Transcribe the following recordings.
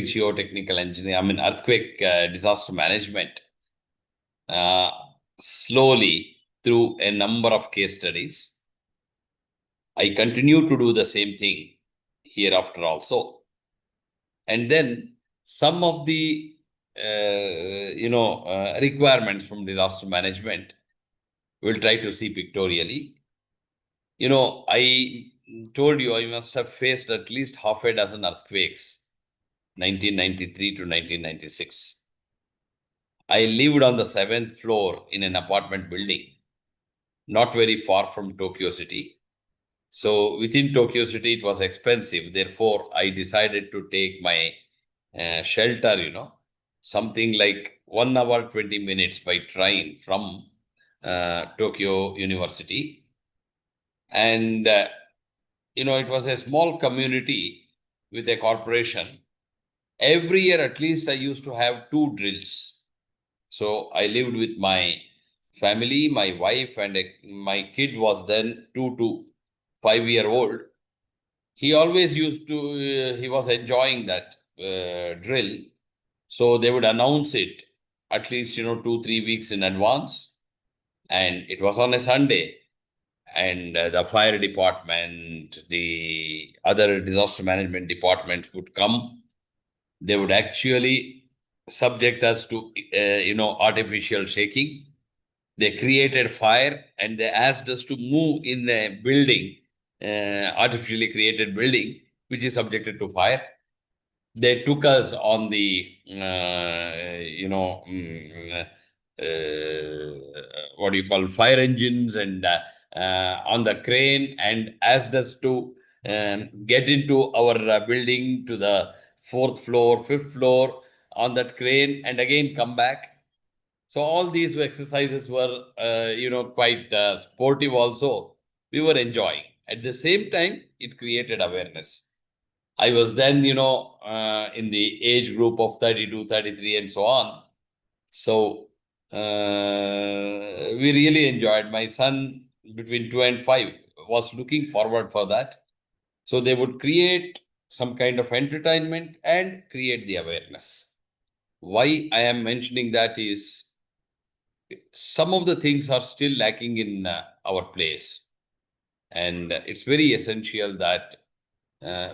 geotechnical engineering, earthquake disaster management, slowly through a number of case studies. I continue to do the same thing hereafter also. And then some of the requirements from disaster management we'll try to see pictorially. I told you I must have faced at least half a dozen earthquakes, 1993 to 1996. I lived on the 7th floor in an apartment building, not very far from Tokyo City. So within Tokyo City, it was expensive. Therefore, I decided to take my shelter, something like 1 hour, 20 minutes by train from Tokyo University. And, it was a small community with a corporation. Every year, at least, I used to have 2 drills. So I lived with my family, my wife, and my kid was then 2 to 5-year-old. He always used to, he was enjoying that drill. So they would announce it at least, 2-3 weeks in advance. And it was on a Sunday. And the fire department, the other disaster management departments would come. They would actually subject us to, artificial shaking. They created fire and they asked us to move in a building, artificially created building, which is subjected to fire. They took us on the, what do you call, fire engines and on the crane and asked us to get into our building to the 4th floor, 5th floor on that crane and again come back. So all these exercises were, quite sportive also. We were enjoying. At the same time, it created awareness. I was then, in the age group of 32, 33 and so on. So we really enjoyed. My son between 2 and 5 was looking forward for that. So they would create some kind of entertainment and create the awareness. Why I am mentioning that is some of the things are still lacking in our place. And it's very essential that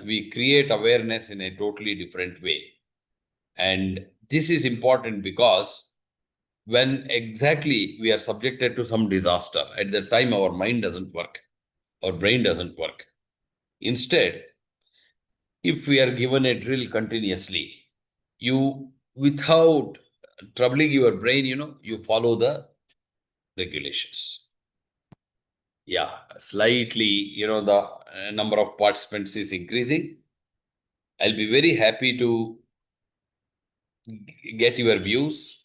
we create awareness in a totally different way. And this is important because when exactly we are subjected to some disaster, at the time our mind doesn't work, our brain doesn't work. Instead, if we are given a drill continuously, you, without troubling your brain, you follow the regulations. Yeah, slightly, the number of participants is increasing. I'll be very happy to get your views.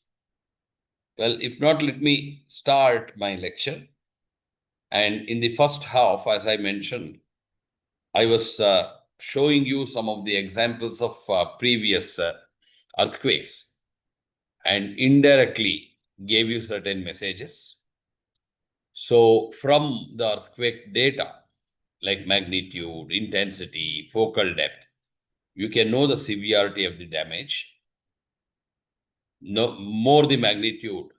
Well, if not, let me start my lecture. And in the first half, as I mentioned, I was showing you some of the examples of previous earthquakes and indirectly gave you certain messages. So from the earthquake data, like magnitude, intensity, focal depth, you can know the severity of the damage. No, more the magnitude,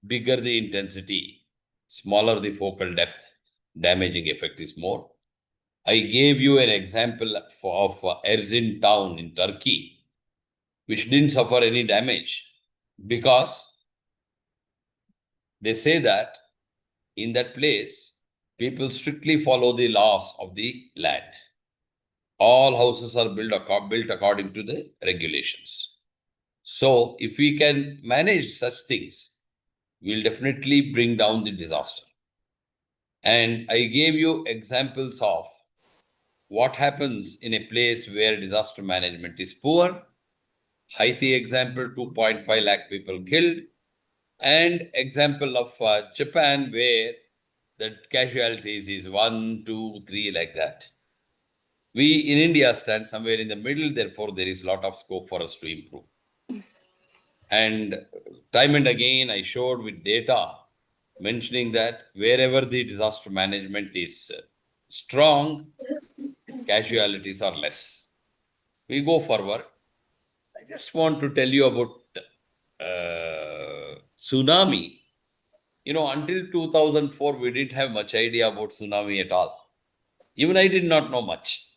bigger the intensity, smaller the focal depth, damaging effect is more. I gave you an example of Erzin town in Turkey, which didn't suffer any damage because they say that in that place, people strictly follow the laws of the land. All houses are built according to the regulations. So if we can manage such things, we'll definitely bring down the disaster. And I gave you examples of what happens in a place where disaster management is poor. Haiti example, 2.5 lakh people killed. And example of Japan, where the casualties is 1, 2, 3, like that. We in India stand somewhere in the middle, therefore there is a lot of scope for us to improve. And time and again, I showed with data mentioning that wherever the disaster management is strong, casualties are less. We go forward. I just want to tell you about tsunami. Until 2004, we didn't have much idea about tsunami at all. Even I did not know much.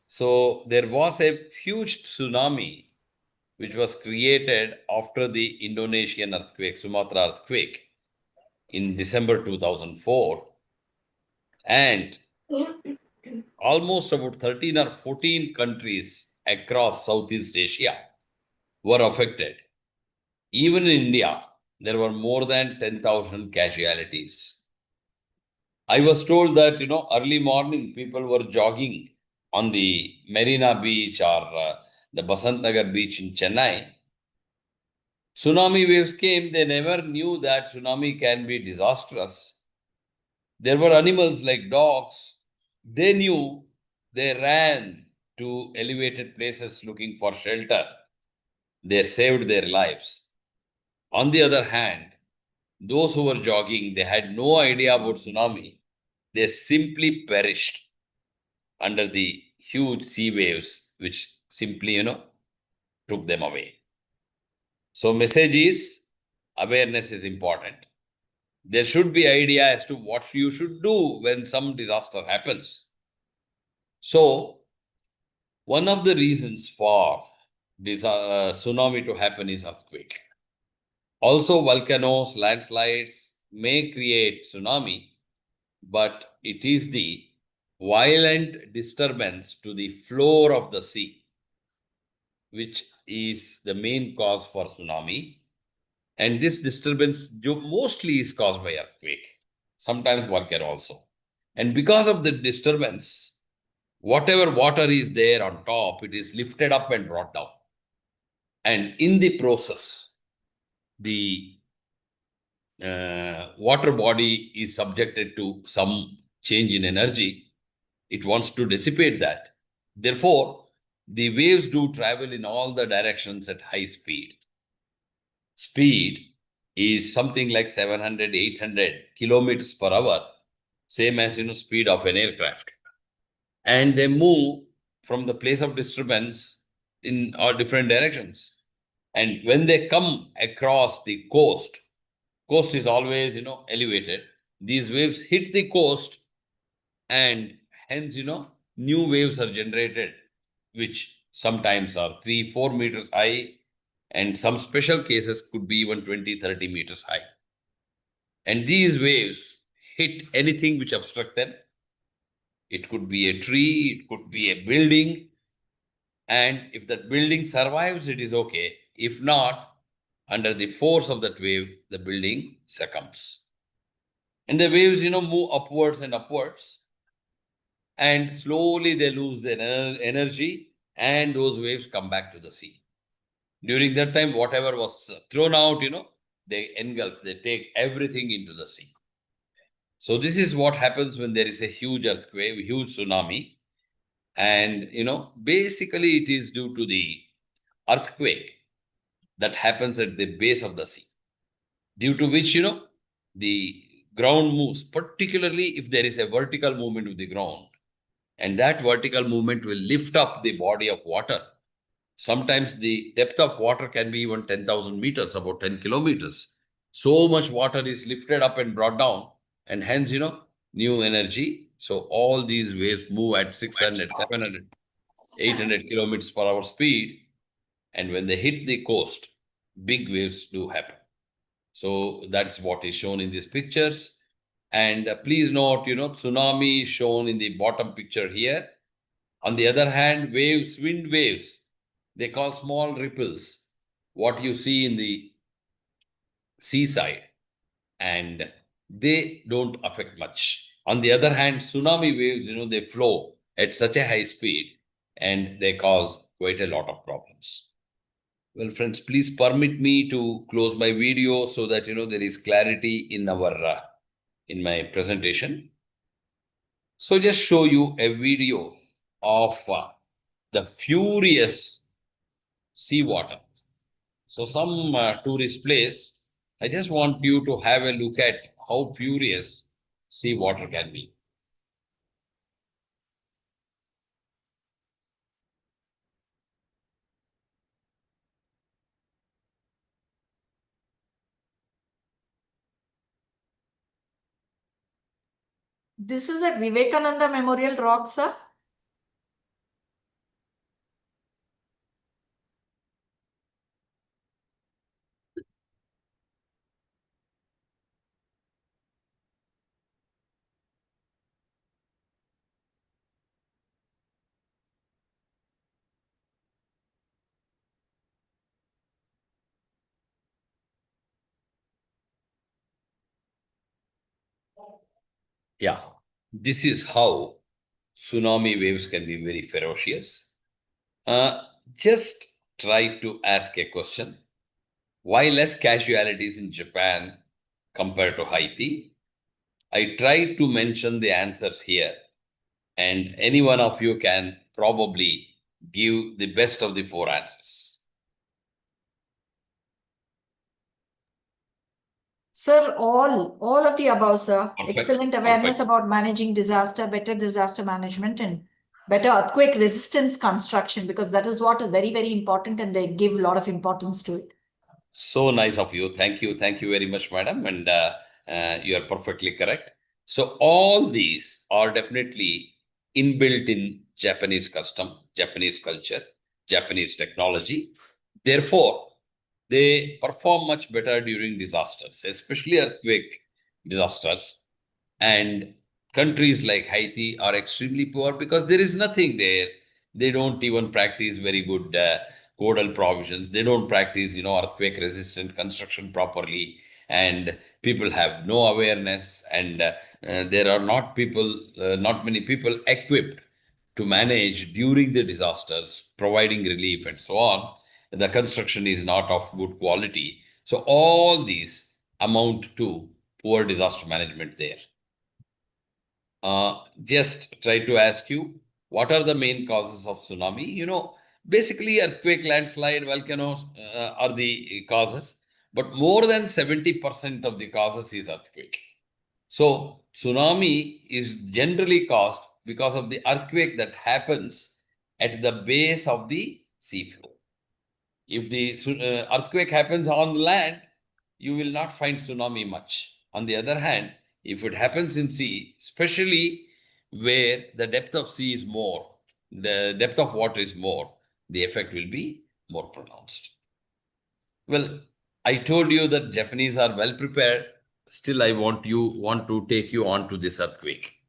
So there was a huge tsunami which was created after the Indonesian earthquake, Sumatra earthquake in December 2004. And almost about 13 or 14 countries across Southeast Asia were affected. Even in India, there were more than 10,000 casualties. I was told that, early morning people were jogging on the Marina Beach or the Basant Nagar beach in Chennai. Tsunami waves came, they never knew that tsunami can be disastrous. There were animals like dogs. They knew, they ran to elevated places looking for shelter. They saved their lives. On the other hand, those who were jogging, they had no idea about tsunami. They simply perished under the huge sea waves, which simply, took them away. So message is, awareness is important. There should be idea as to what you should do when some disaster happens. So one of the reasons for this tsunami to happen is earthquake. Also, volcanoes, landslides may create tsunami, but it is the violent disturbance to the floor of the sea, which is the main cause for tsunami. And this disturbance mostly is caused by earthquake, sometimes volcano also. And because of the disturbance, whatever water is there on top, it is lifted up and brought down. And in the process, the water body is subjected to some change in energy. It wants to dissipate that. Therefore, the waves do travel in all the directions at high speed. Speed is something like 700, 800 kilometers per hour, same as speed of an aircraft. And they move from the place of disturbance in all different directions. And when they come across the coast is always, elevated. These waves hit the coast and hence, new waves are generated, which sometimes are 3, 4 meters high, and some special cases could be even 20, 30 meters high. And these waves hit anything which obstruct them. It could be a tree, it could be a building. And if that building survives, it is okay. If not, under the force of that wave, the building succumbs. And the waves, move upwards and upwards. And slowly they lose their energy and those waves come back to the sea. During that time, whatever was thrown out, they engulf, they take everything into the sea. So this is what happens when there is a huge earthquake, huge tsunami. And, basically it is due to the earthquake that happens at the base of the sea, due to which, the ground moves, particularly if there is a vertical movement of the ground. And that vertical movement will lift up the body of water. Sometimes the depth of water can be even 10,000 meters, about 10 kilometers. So much water is lifted up and brought down, and hence, new energy. So all these waves move at 600, 700, 800 kilometers per hour speed. And when they hit the coast, big waves do happen. So that's what is shown in these pictures. And please note, tsunami is shown in the bottom picture here. On the other hand, waves, wind waves, they call small ripples, what you see in the seaside, and they don't affect much. On the other hand, tsunami waves, they flow at such a high speed and they cause quite a lot of problems. Well, friends, please permit me to close my video so that, there is clarity in in my presentation. So just show you a video of the furious seawater. So some tourist place, I just want you to have a look at how furious seawater can be. This is at Vivekananda Memorial Rock, sir. Yeah, this is how tsunami waves can be very ferocious. Just try to ask a question. Why less casualties in Japan compared to Haiti? I tried to mention the answers here, and any one of you can probably give the best of the four answers. Sir, all of the above, sir. Perfect. Excellent awareness Perfect. about managing disaster, better disaster management, and better earthquake resistance construction, because that is what is very, very important, and they give a lot of importance to it. So nice of you. Thank you. Thank you very much, madam. And you are perfectly correct. So, all these are definitely inbuilt in Japanese custom, Japanese culture, Japanese technology. Therefore, they perform much better during disasters, especially earthquake disasters. And countries like Haiti are extremely poor because there is nothing there. They don't even practice very good codal provisions. They don't practice, earthquake resistant construction properly. And people have no awareness. And there are not many people equipped to manage during the disasters, providing relief and so on. The construction is not of good quality. So all these amount to poor disaster management there. Just try to ask you, what are the main causes of tsunami? Basically earthquake, landslide, volcanoes are the causes, but more than 70% of the causes is earthquake. So tsunami is generally caused because of the earthquake that happens at the base of the seafloor. If the earthquake happens on land, you will not find tsunami much. On the other hand, if it happens in sea, especially where the depth of sea is more, the depth of water is more, the effect will be more pronounced. Well, I told you that Japanese are well prepared. Still, I want to take you on to this earthquake.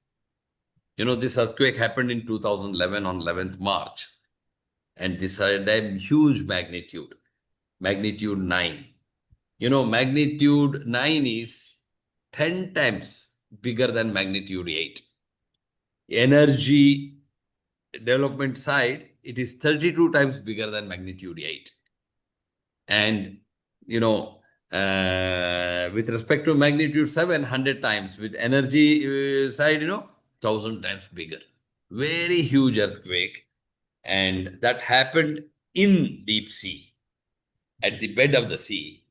This earthquake happened in 2011 on 11th March, and this had a huge magnitude 9. Magnitude 9 is 10 times bigger than magnitude 8. Energy development side, it is 32 times bigger than magnitude 8. And, with respect to magnitude 7, 100 times. With energy side, 1,000 times bigger. Very huge earthquake. And that happened in deep sea, at the bed of the sea,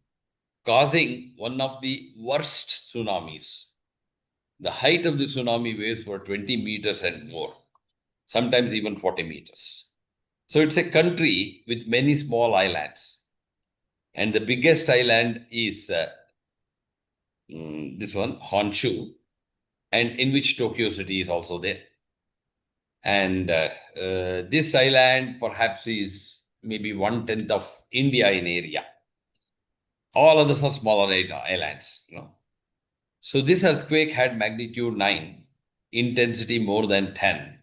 causing one of the worst tsunamis. The height of the tsunami waves were 20 meters and more, sometimes even 40 meters. So it's a country with many small islands. And the biggest island is this one, Honshu, and in which Tokyo City is also there. And this island perhaps is maybe 1/10 of India in area. All others are smaller islands. So this earthquake had magnitude 9, intensity more than 10.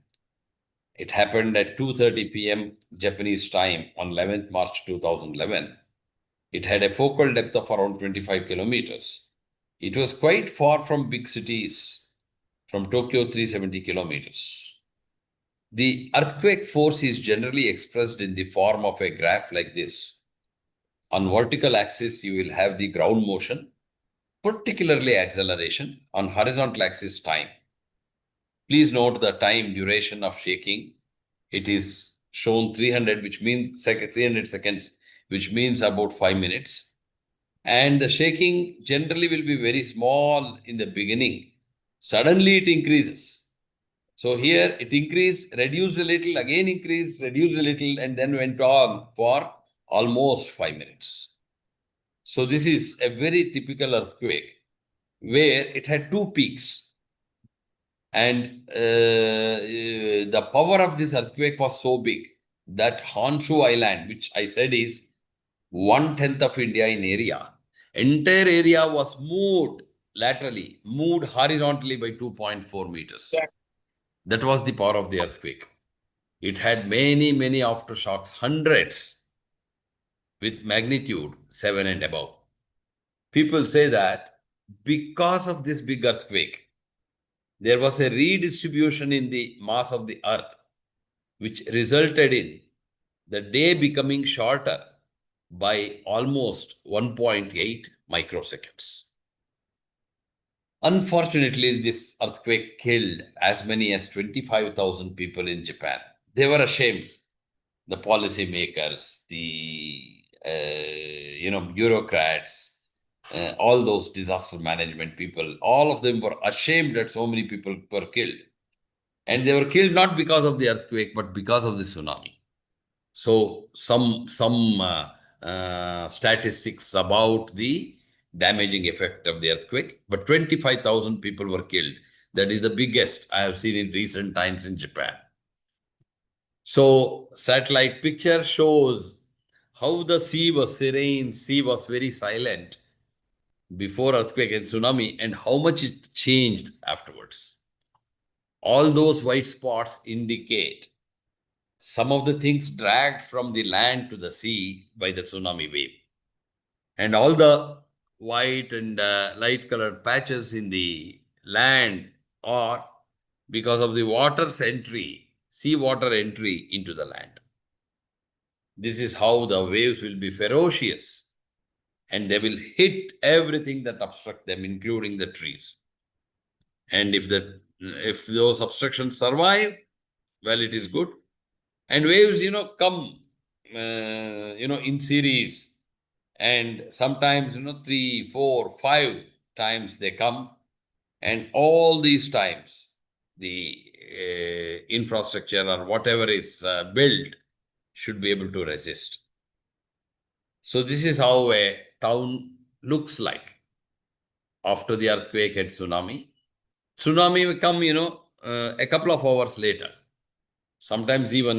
It happened at 2:30 p.m. Japanese time on 11th March 2011. It had a focal depth of around 25 kilometers. It was quite far from big cities, from Tokyo 370 kilometers. The earthquake force is generally expressed in the form of a graph like this. On vertical axis, you will have the ground motion, particularly acceleration. On horizontal axis, time. Please note the time duration of shaking. It is shown 300, which means 300 seconds, which means about 5 minutes. And the shaking generally will be very small in the beginning. Suddenly it increases. So here it increased, reduced a little, again increased, reduced a little, and then went on for almost 5 minutes. So this is a very typical earthquake where it had two peaks. And the power of this earthquake was so big that Honshu Island, which I said is 1/10 of India in area, entire area was moved laterally, moved horizontally by 2.4 meters. That was the power of the earthquake. It had many, many aftershocks, hundreds with magnitude 7 and above. People say that because of this big earthquake, there was a redistribution in the mass of the earth, which resulted in the day becoming shorter by almost 1.8 microseconds. Unfortunately, this earthquake killed as many as 25,000 people in Japan. They were ashamed. The policymakers, the bureaucrats, all those disaster management people, all of them were ashamed that so many people were killed. And they were killed not because of the earthquake, but because of the tsunami. So some statistics about the damaging effect of the earthquake, but 25,000 people were killed. That is the biggest I have seen in recent times in Japan. So satellite picture shows how the sea was serene, sea was very silent before earthquake and tsunami, and how much it changed afterwards. All those white spots indicate some of the things dragged from the land to the sea by the tsunami wave. And all the white and light colored patches in the land are because of the water's entry, seawater entry into the land. This is how the waves will be ferocious, and they will hit everything that obstruct them, including the trees. And if those obstructions survive, well, it is good. And waves, come, in series, and sometimes, 3, 4, 5 times they come, and all these times, the infrastructure or whatever is built should be able to resist. So this is how a town looks like after the earthquake and tsunami. Tsunami will come, a couple of hours later. Sometimes even,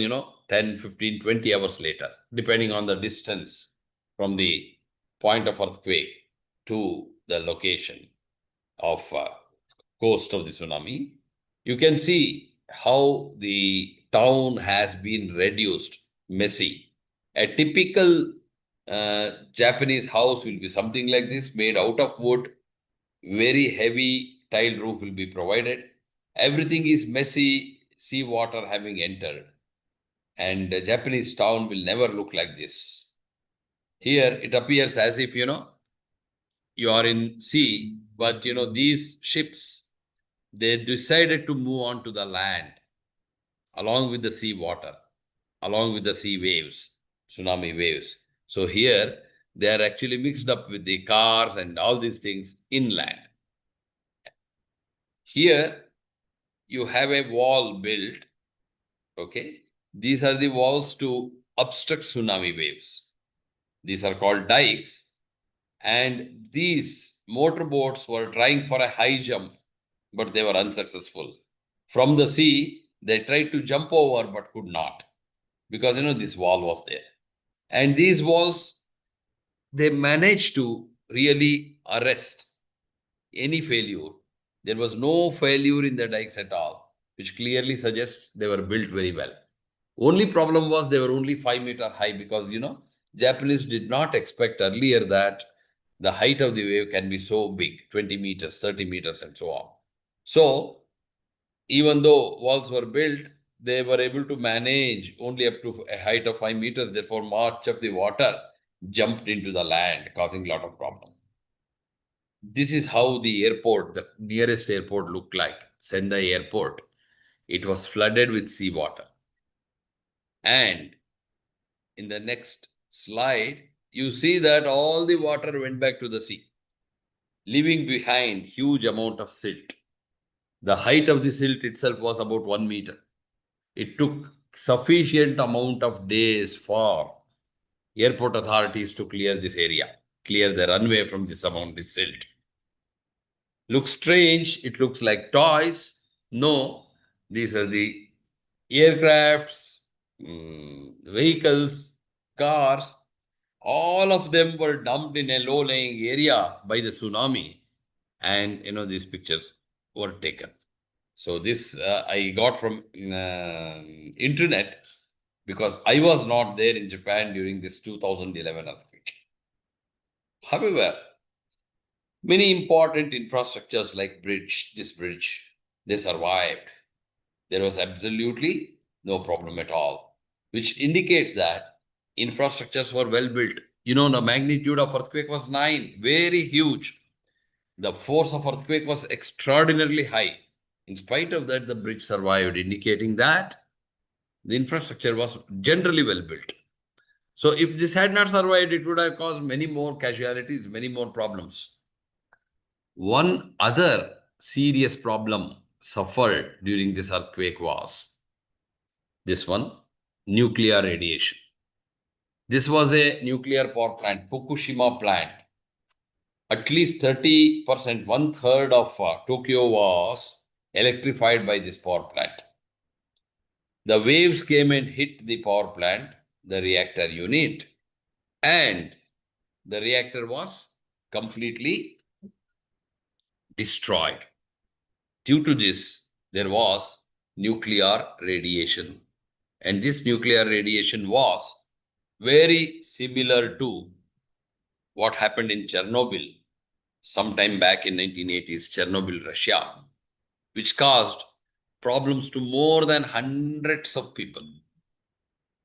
10, 15, 20 hours later, depending on the distance from the point of earthquake to the location of coast of the tsunami. You can see how the town has been reduced, messy. A typical Japanese house will be something like this, made out of wood. Very heavy tile roof will be provided. Everything is messy, sea water having entered. And a Japanese town will never look like this. Here it appears as if, you are in sea, but, these ships, they decided to move on to the land along with the sea water, along with the sea waves, tsunami waves. So here they are actually mixed up with the cars and all these things inland. Here you have a wall built, okay? These are the walls to obstruct tsunami waves. These are called dikes. And these motorboats were trying for a high jump, but they were unsuccessful. From the sea, they tried to jump over, but could not, because, this wall was there. And these walls, they managed to really arrest any failure. There was no failure in the dikes at all, which clearly suggests they were built very well. Only problem was they were only 5-meter high because, Japanese did not expect earlier that the height of the wave can be so big, 20 meters, 30 meters, and so on. So, even though walls were built, they were able to manage only up to a height of 5 meters. Therefore, much of the water jumped into the land, causing a lot of problem. This is how the airport, the nearest airport, looked like, Sendai Airport. It was flooded with seawater. And in the next slide, you see that all the water went back to the sea, leaving behind huge amount of silt. The height of the silt itself was about 1 meter. It took sufficient amount of days for airport authorities to clear this area, clear the runway from this amount of silt. Looks strange. It looks like toys, No, these are the aircrafts, vehicles, cars, all of them were dumped in a low-lying area by the tsunami. And, these pictures were taken. So this I got from internet because I was not there in Japan during this 2011 earthquake. However, many important infrastructures like this bridge, they survived. There was absolutely no problem at all, which indicates that infrastructures were well built. The magnitude of earthquake was 9, very huge. The force of earthquake was extraordinarily high. In spite of that, the bridge survived, indicating that the infrastructure was generally well built. So if this had not survived, it would have caused many more casualties, many more problems. One other serious problem suffered during this earthquake was this one, nuclear radiation. This was a nuclear power plant, Fukushima plant. At least 30%, one third of Tokyo was electrified by this power plant. The waves came and hit the power plant, the reactor unit, and the reactor was completely destroyed. Due to this, there was nuclear radiation. And this nuclear radiation was very similar to what happened in Chernobyl sometime back in 1980s, Chernobyl, Russia, which caused problems to more than hundreds of people.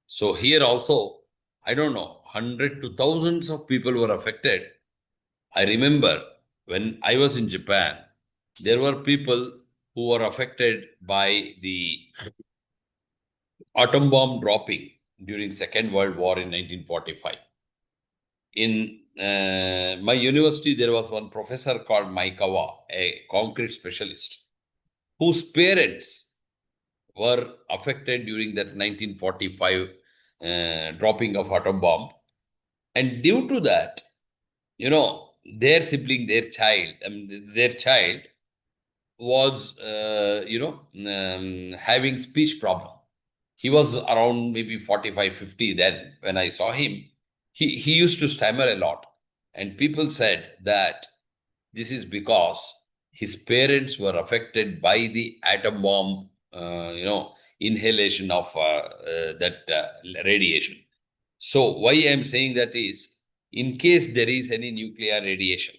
So here also, I don't know, 100 to thousands of people were affected. I remember when I was in Japan, there were people who were affected by the atom bomb dropping during Second World War in 1945. In my university, there was one professor called Maikawa, a concrete specialist, whose parents were affected during that 1945 dropping of atom bomb. And due to that, their sibling, their child was, having speech problem. He was around maybe 45, 50 then when I saw him. He used to stammer a lot. And people said that this is because his parents were affected by the atom bomb, inhalation of that radiation. So why I'm saying that is, in case there is any nuclear radiation,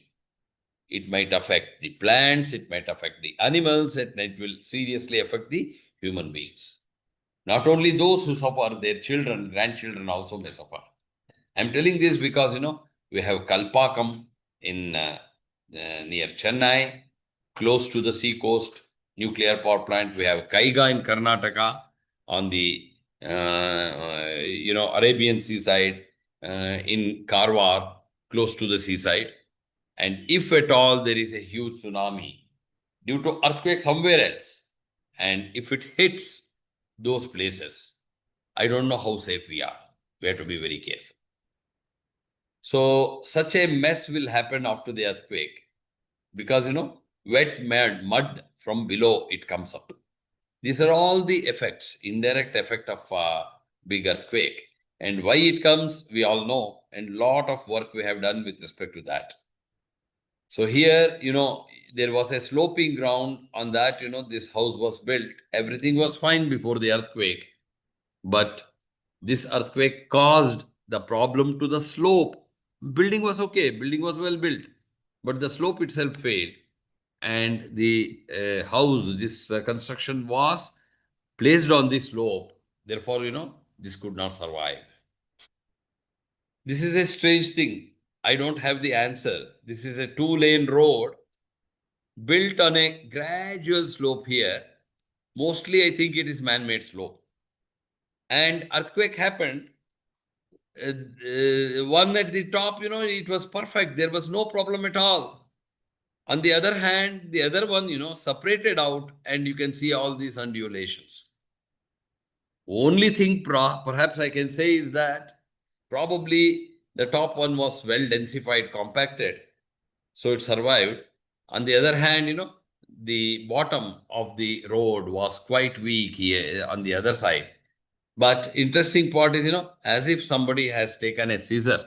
it might affect the plants, it might affect the animals, it will seriously affect the human beings. Not only those who suffer, their children, grandchildren also may suffer. I'm telling this because, we have Kalpakam in near Chennai, close to the sea coast, nuclear power plant. We have Kaiga in Karnataka on the, Arabian seaside, in Karwar, close to the seaside. And if at all there is a huge tsunami due to earthquake somewhere else, and if it hits those places, I don't know how safe we are. We have to be very careful. So such a mess will happen after the earthquake because, wet mud from below, it comes up. These are all the effects, indirect effect of big earthquake. And why it comes, we all know, and lot of work we have done with respect to that. So here, there was a sloping ground on that, this house was built. Everything was fine before the earthquake. But this earthquake caused the problem to the slope. Building was okay, building was well built, but the slope itself failed. And the house, this construction was placed on the slope. Therefore, this could not survive. This is a strange thing. I don't have the answer. This is a 2-lane road built on a gradual slope here. Mostly, I think it is man-made slope. And earthquake happened. One at the top, it was perfect. There was no problem at all. On the other hand, the other one, separated out, and you can see all these undulations. Only thing perhaps I can say is that probably the top one was well densified, compacted, so it survived. On the other hand, the bottom of the road was quite weak here on the other side. But interesting part is, as if somebody has taken a scissor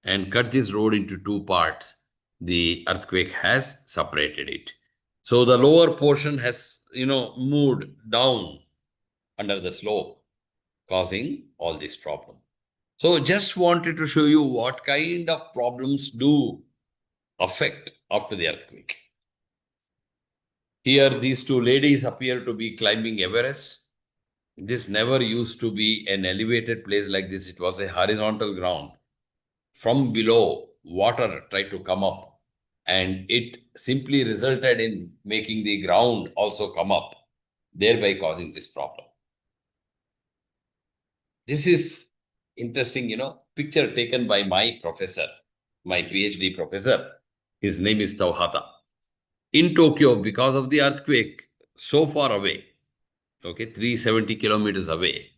and cut this road into two parts, the earthquake has separated it. So the lower portion has, moved down under the slope, causing all this problem. So just wanted to show you what kind of problems do affect after the earthquake. Here, these two ladies appear to be climbing Everest. This never used to be an elevated place like this. It was a horizontal ground. From below, water tried to come up, and it simply resulted in making the ground also come up, thereby causing this problem. This is interesting, picture taken by my professor, my PhD professor. His name is Tauhata. In Tokyo, because of the earthquake, so far away, 370 kilometers away,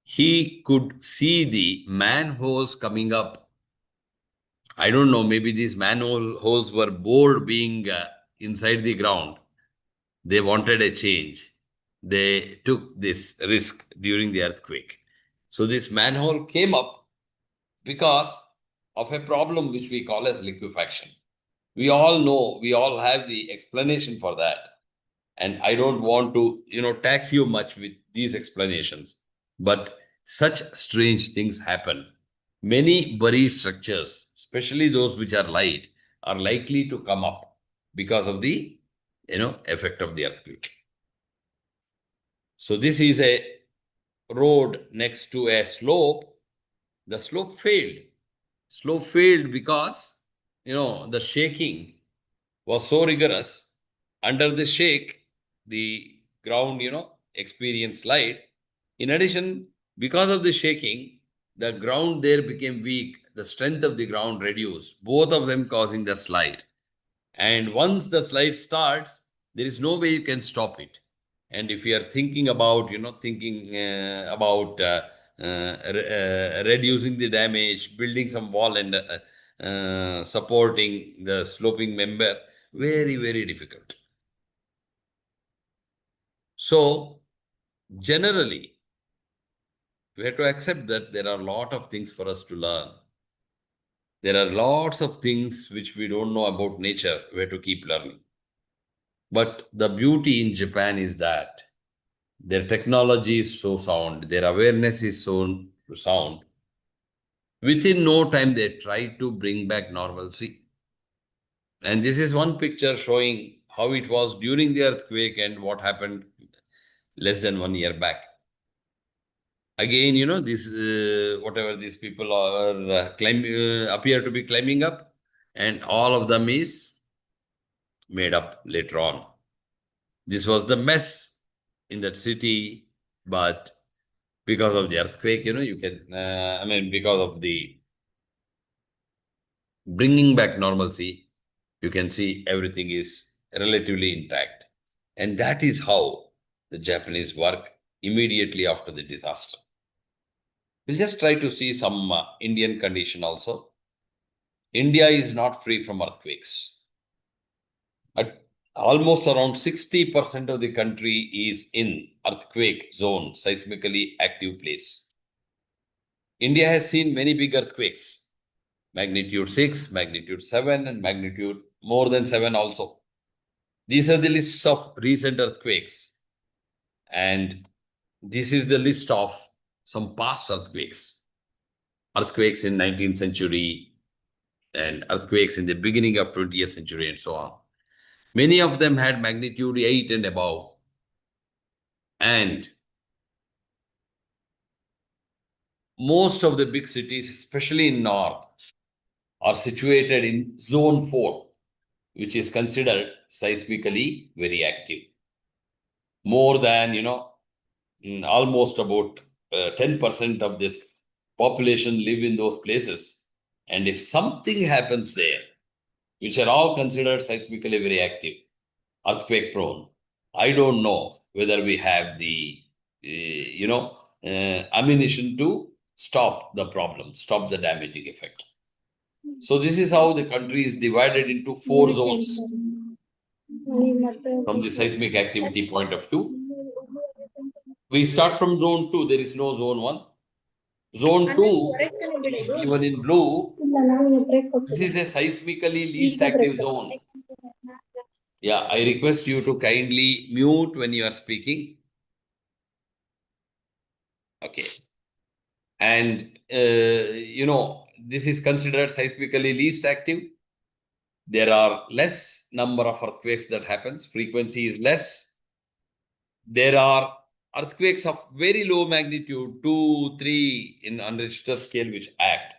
he could see the manholes coming up. I don't know, maybe these manhole holes were bored being inside the ground. They wanted a change. They took this risk during the earthquake. So this manhole came up because of a problem which we call as liquefaction. We all know, we all have the explanation for that. And I don't want to, tax you much with these explanations. But such strange things happen. Many buried structures, especially those which are light, are likely to come up because of the, effect of the earthquake. So this is a road next to a slope. The slope failed. Slope failed because, the shaking was so rigorous. Under the shake, the ground, experienced slide. In addition, because of the shaking, the ground there became weak. The strength of the ground reduced, both of them causing the slide. And once the slide starts, there is no way you can stop it. And if you are thinking about, reducing the damage, building some wall and supporting the sloping member, very, very difficult. So, generally, we have to accept that there are a lot of things for us to learn. There are lots of things which we don't know about nature. We have to keep learning. But the beauty in Japan is that their technology is so sound, their awareness is so sound. Within no time, they try to bring back normalcy. And this is one picture showing how it was during the earthquake and what happened less than 1 year back. Again, this whatever these people are appear to be climbing up, and all of them is made up later on. This was the mess in that city, but because of the earthquake, you can, because of the bringing back normalcy, you can see everything is relatively intact. And that is how the Japanese work immediately after the disaster. We'll just try to see some Indian condition also. India is not free from earthquakes. Almost around 60% of the country is in earthquake zone, seismically active place. India has seen many big earthquakes, magnitude 6, magnitude 7, and magnitude more than 7 also. These are the lists of recent earthquakes. And this is the list of some past earthquakes. Earthquakes in 19th century and earthquakes in the beginning of 20th century and so on. Many of them had magnitude 8 and above. And most of the big cities, especially in north, are situated in zone 4, which is considered seismically very active. More than, almost about 10% of this population live in those places. And if something happens there, which are all considered seismically very active, earthquake prone, I don't know whether we have the, ammunition to stop the problem, stop the damaging effect. So this is how the country is divided into 4 zones. from the seismic activity point of view. We start from zone 2. There is no zone 1. Zone 2 is given in blue. This is a seismically least active zone. Yeah, I request you to kindly mute when you are speaking. Okay. And, this is considered seismically least active. There are less number of earthquakes that happens. Frequency is less. There are earthquakes of very low magnitude, 2, 3 in on Richter scale, which act.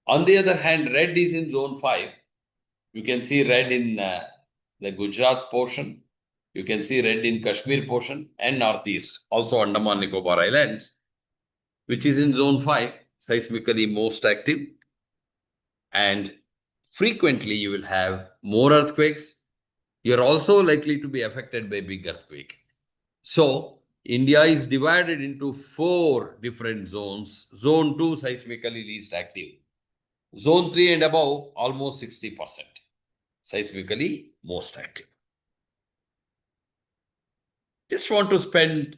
On the other hand, red is in zone 5. You can see red in the Gujarat portion. You can see red in Kashmir portion and northeast, also Andaman Nicobar Islands, which is in zone 5, seismically most active. And frequently you will have more earthquakes. You're also likely to be affected by big earthquake. So India is divided into 4 different zones. Zone 2, seismically least active. Zone 3 and above, almost 60%. Seismically most active. Just want to spend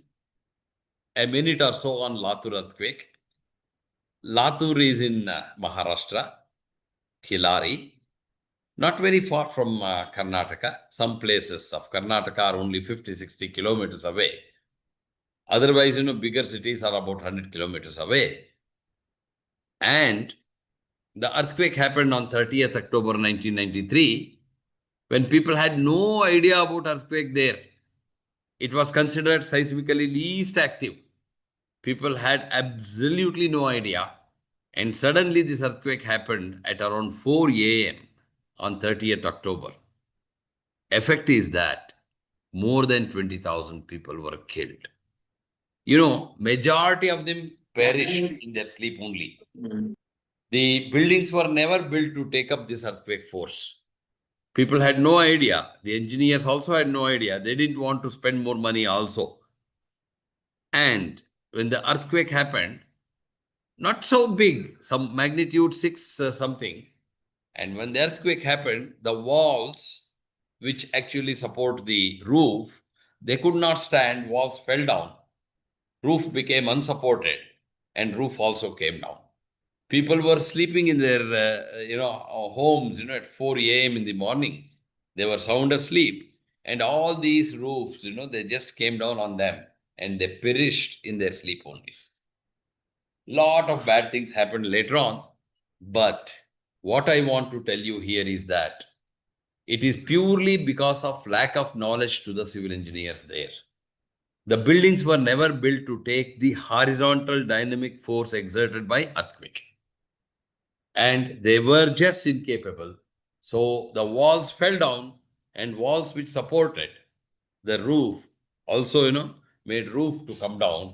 a minute or so on Latur earthquake. Latur is in Maharashtra, Khilari, not very far from Karnataka. Some places of Karnataka are only 50-60 kilometers away. Otherwise, bigger cities are about 100 kilometers away. And the earthquake happened on 30th October 1993, when people had no idea about earthquake there. It was considered seismically least active. People had absolutely no idea. And suddenly this earthquake happened at around 4 a.m. on 30th October. Effect is that more than 20,000 people were killed. Majority of them perished in their sleep only. The buildings were never built to take up this earthquake force. People had no idea. The engineers also had no idea. They didn't want to spend more money also. And when the earthquake happened, not so big, some magnitude 6 something. And when the earthquake happened, the walls, which actually support the roof, they could not stand, walls fell down. Roof became unsupported and roof also came down. People were sleeping in their, homes, at 4 a.m. in the morning. They were sound asleep. And all these roofs, they just came down on them and they perished in their sleep only. Lot of bad things happened later on. But what I want to tell you here is that it is purely because of lack of knowledge to the civil engineers there. The buildings were never built to take the horizontal dynamic force exerted by earthquake. And they were just incapable. So the walls fell down, and walls which supported the roof also, made roof to come down,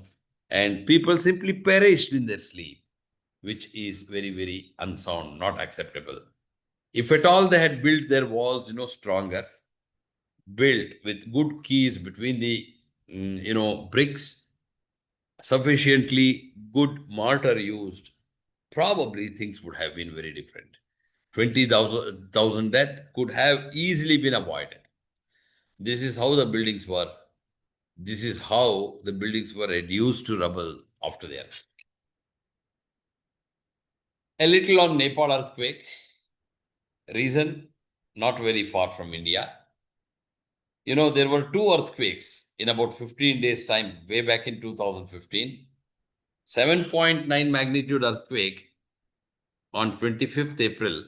and people simply perished in their sleep, which is very, very unsound, not acceptable. If at all they had built their walls, stronger, built with good keys between the, bricks, sufficiently good mortar used, probably things would have been very different. 20,000 death could have easily been avoided. This is how the buildings were. This is how the buildings were reduced to rubble after the earthquake. A little on Nepal earthquake. Reason, not very far from India. There were 2 earthquakes in about 15 days' time, way back in 2015. 7.9 magnitude earthquake on 25th April,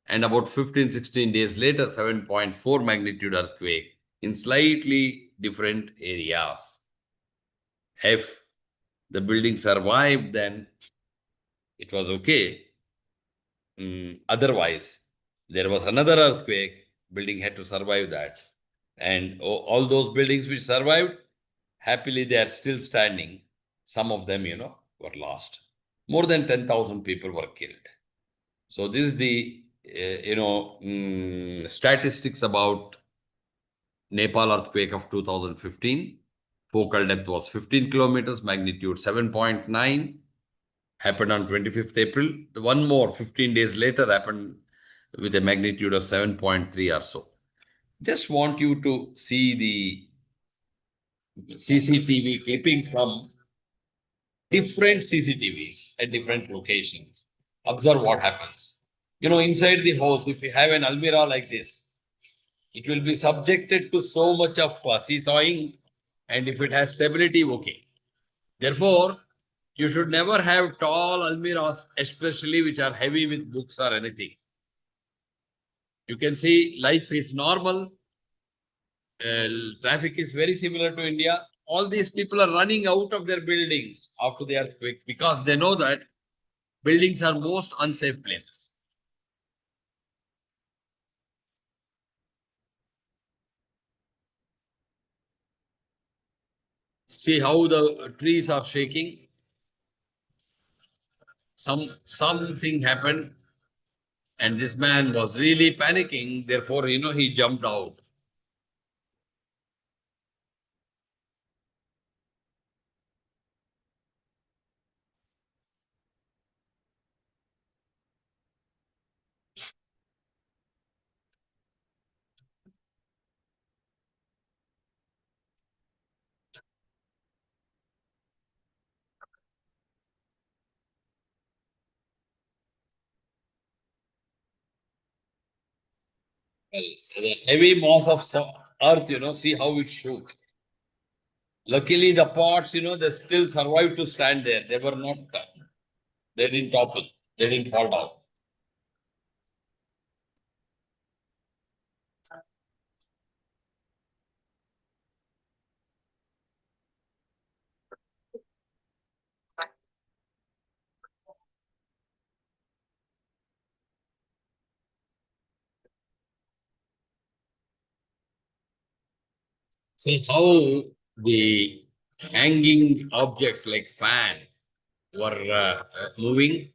and about 15-16 days later, 7.4 magnitude earthquake in slightly different areas. If the building survived, then it was okay. Otherwise, there was another earthquake, building had to survive that. And all those buildings which survived, happily they are still standing. Some of them, were lost. More than 10,000 people were killed. So this is the, statistics about Nepal earthquake of 2015. Focal depth was 15 kilometers, magnitude 7.9. Happened on 25th April. One more 15 days later happened with a magnitude of 7.3 or so. Just want you to see the CCTV clippings from different CCTVs at different locations. Observe what happens. Inside the house, if you have an almirah like this, it will be subjected to so much of seesawing, and if it has stability, okay. Therefore, you should never have tall almirahs, especially which are heavy with books or anything. You can see life is normal. Traffic is very similar to India. All these people are running out of their buildings after the earthquake because they know that buildings are most unsafe places. See how the trees are shaking. Something happened, and this man was really panicking. Therefore, he jumped out. Well, the heavy mass of earth, see how it shook. Luckily, the pots, they still survived to stand there. They were not, they didn't topple, they didn't fall down. See how the hanging objects like fan were moving.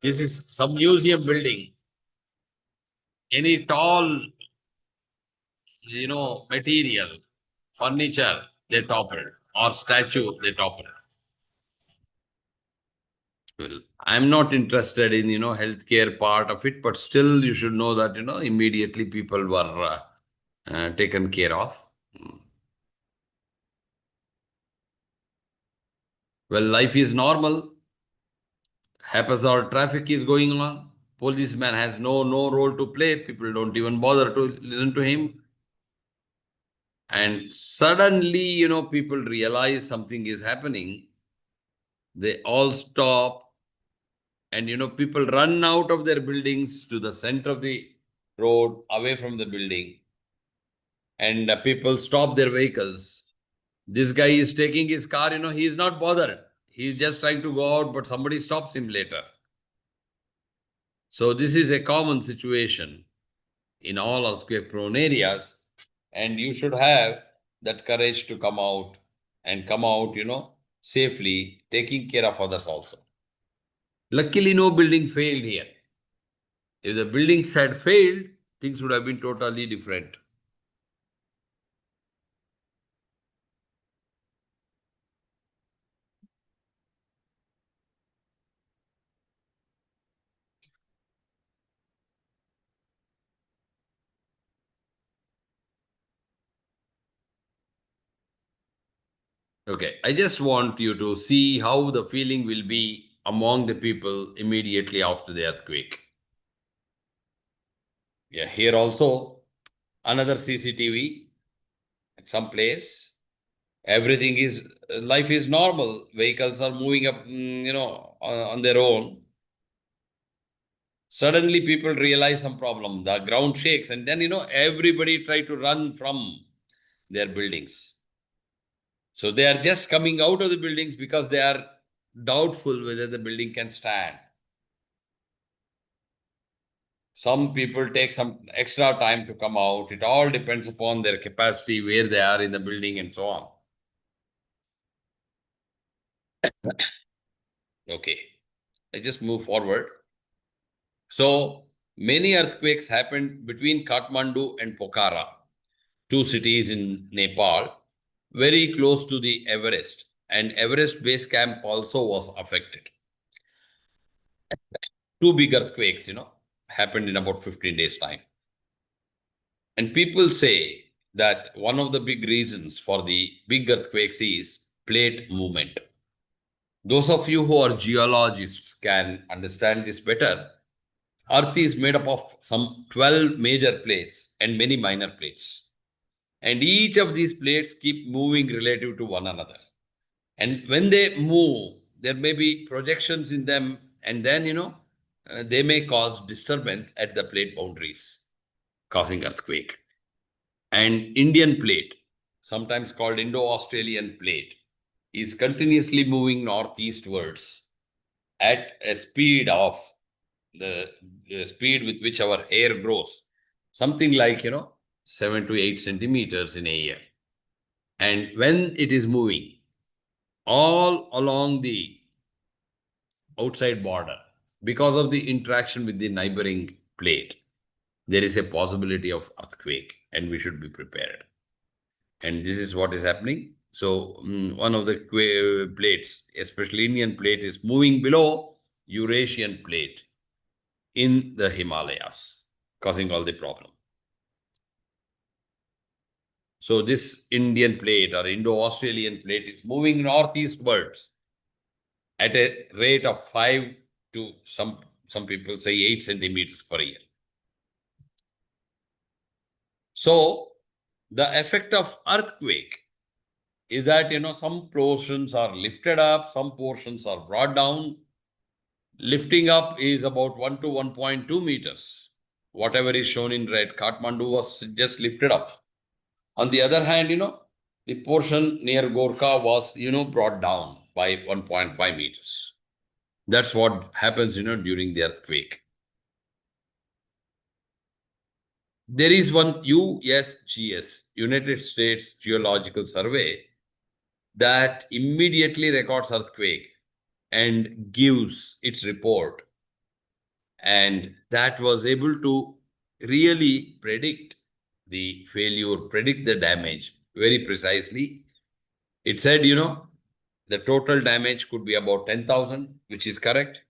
This is some museum building. Any tall, material, furniture, they toppled, or statue, they toppled. Well, I'm not interested in, healthcare part of it, but still you should know that, immediately people were taken care of. Well, life is normal. Haphazard traffic is going on. Policeman has no role to play. People don't even bother to listen to him. And suddenly, people realize something is happening. They all stop, and people run out of their buildings to the center of the road, away from the building, and people stop their vehicles. This guy is taking his car, he is not bothered. He's just trying to go out, but somebody stops him later. So this is a common situation in all earthquake-prone areas, and you should have that courage to come out safely, taking care of others also. Luckily, no building failed here. If the buildings had failed, things would have been totally different. Okay, I just want you to see how the feeling will be among the people immediately after the earthquake. Yeah, here also another CCTV at some place. Everything is, life is normal. Vehicles are moving up, on their own. Suddenly people realize some problem. The ground shakes, and then, everybody try to run from their buildings. So they are just coming out of the buildings because they are doubtful whether the building can stand. Some people take some extra time to come out. It all depends upon their capacity, where they are in the building, and so on. Okay, I just move forward. So many earthquakes happened between Kathmandu and Pokhara, two cities in Nepal, very close to the Everest. And Everest base camp also was affected. Two big earthquakes, happened in about 15 days' time. And people say that one of the big reasons for the big earthquakes is plate movement. Those of you who are geologists can understand this better. Earth is made up of some 12 major plates and many minor plates. And each of these plates keep moving relative to one another. And when they move, there may be projections in them, and then, they may cause disturbance at the plate boundaries, causing earthquake. And Indian plate, sometimes called Indo-Australian plate, is continuously moving northeastwards at a speed of the speed with which our hair grows, something like 7 to 8 centimeters in a year. And when it is moving all along the outside border, because of the interaction with the neighboring plate, there is a possibility of earthquake, and we should be prepared. And this is what is happening. So one of the plates, especially Indian plate, is moving below Eurasian plate in the Himalayas, causing all the problem. So this Indian plate or Indo-Australian plate is moving northeastwards at a rate of 5 to some people say 8 centimeters per year. So the effect of earthquake is that, some portions are lifted up, some portions are brought down. Lifting up is about 1 to 1.2 meters. Whatever is shown in red, Kathmandu was just lifted up. On the other hand, the portion near Gorkha was, brought down by 1.5 meters. That's what happens, during the earthquake. There is one USGS, United States Geological Survey, that immediately records earthquake and gives its report. And that was able to really predict the failure, predict the damage very precisely. It said, the total damage could be about 10,000, which is correct.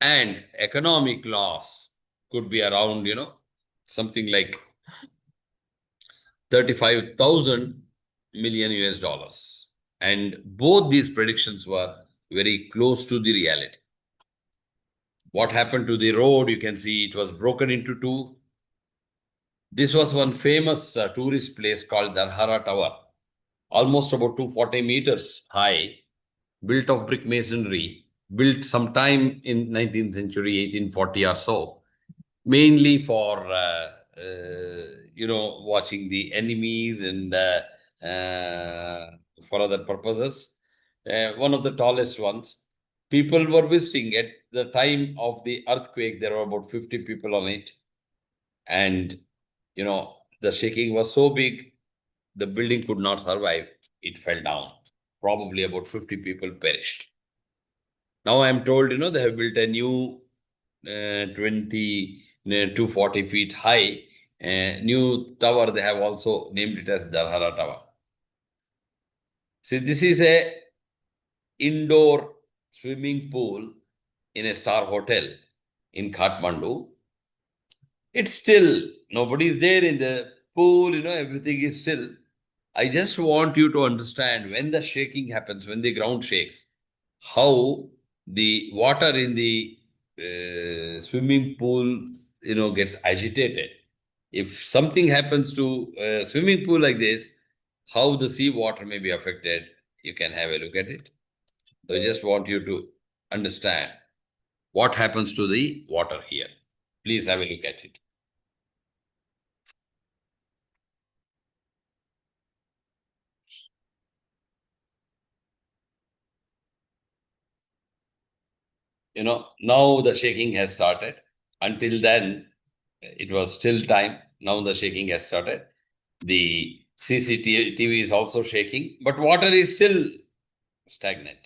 And economic loss could be around, something like 35,000 million US dollars. And both these predictions were very close to the reality. What happened to the road? You can see it was broken into two. This was one famous tourist place called Darhara Tower, almost about 240 meters high, built of brick masonry, built sometime in 19th century, 1840 or so, mainly for, watching the enemies and for other purposes. One of the tallest ones. People were visiting at the time of the earthquake. There were about 50 people on it. And, the shaking was so big, the building could not survive. It fell down. Probably about 50 people perished. Now I am told, they have built a new 240 feet high new tower. They have also named it as Darhara Tower. See, this is a indoor swimming pool in a star hotel in Kathmandu. It's still, nobody is there in the pool, everything is still. I just want you to understand when the shaking happens, when the ground shakes, how the water in the swimming pool, gets agitated. If something happens to a swimming pool like this, how the sea water may be affected, you can have a look at it. So I just want you to understand what happens to the water here. Please have a look at it. Now the shaking has started. Until then, it was still time. Now the shaking has started. The CCTV is also shaking, but water is still stagnant.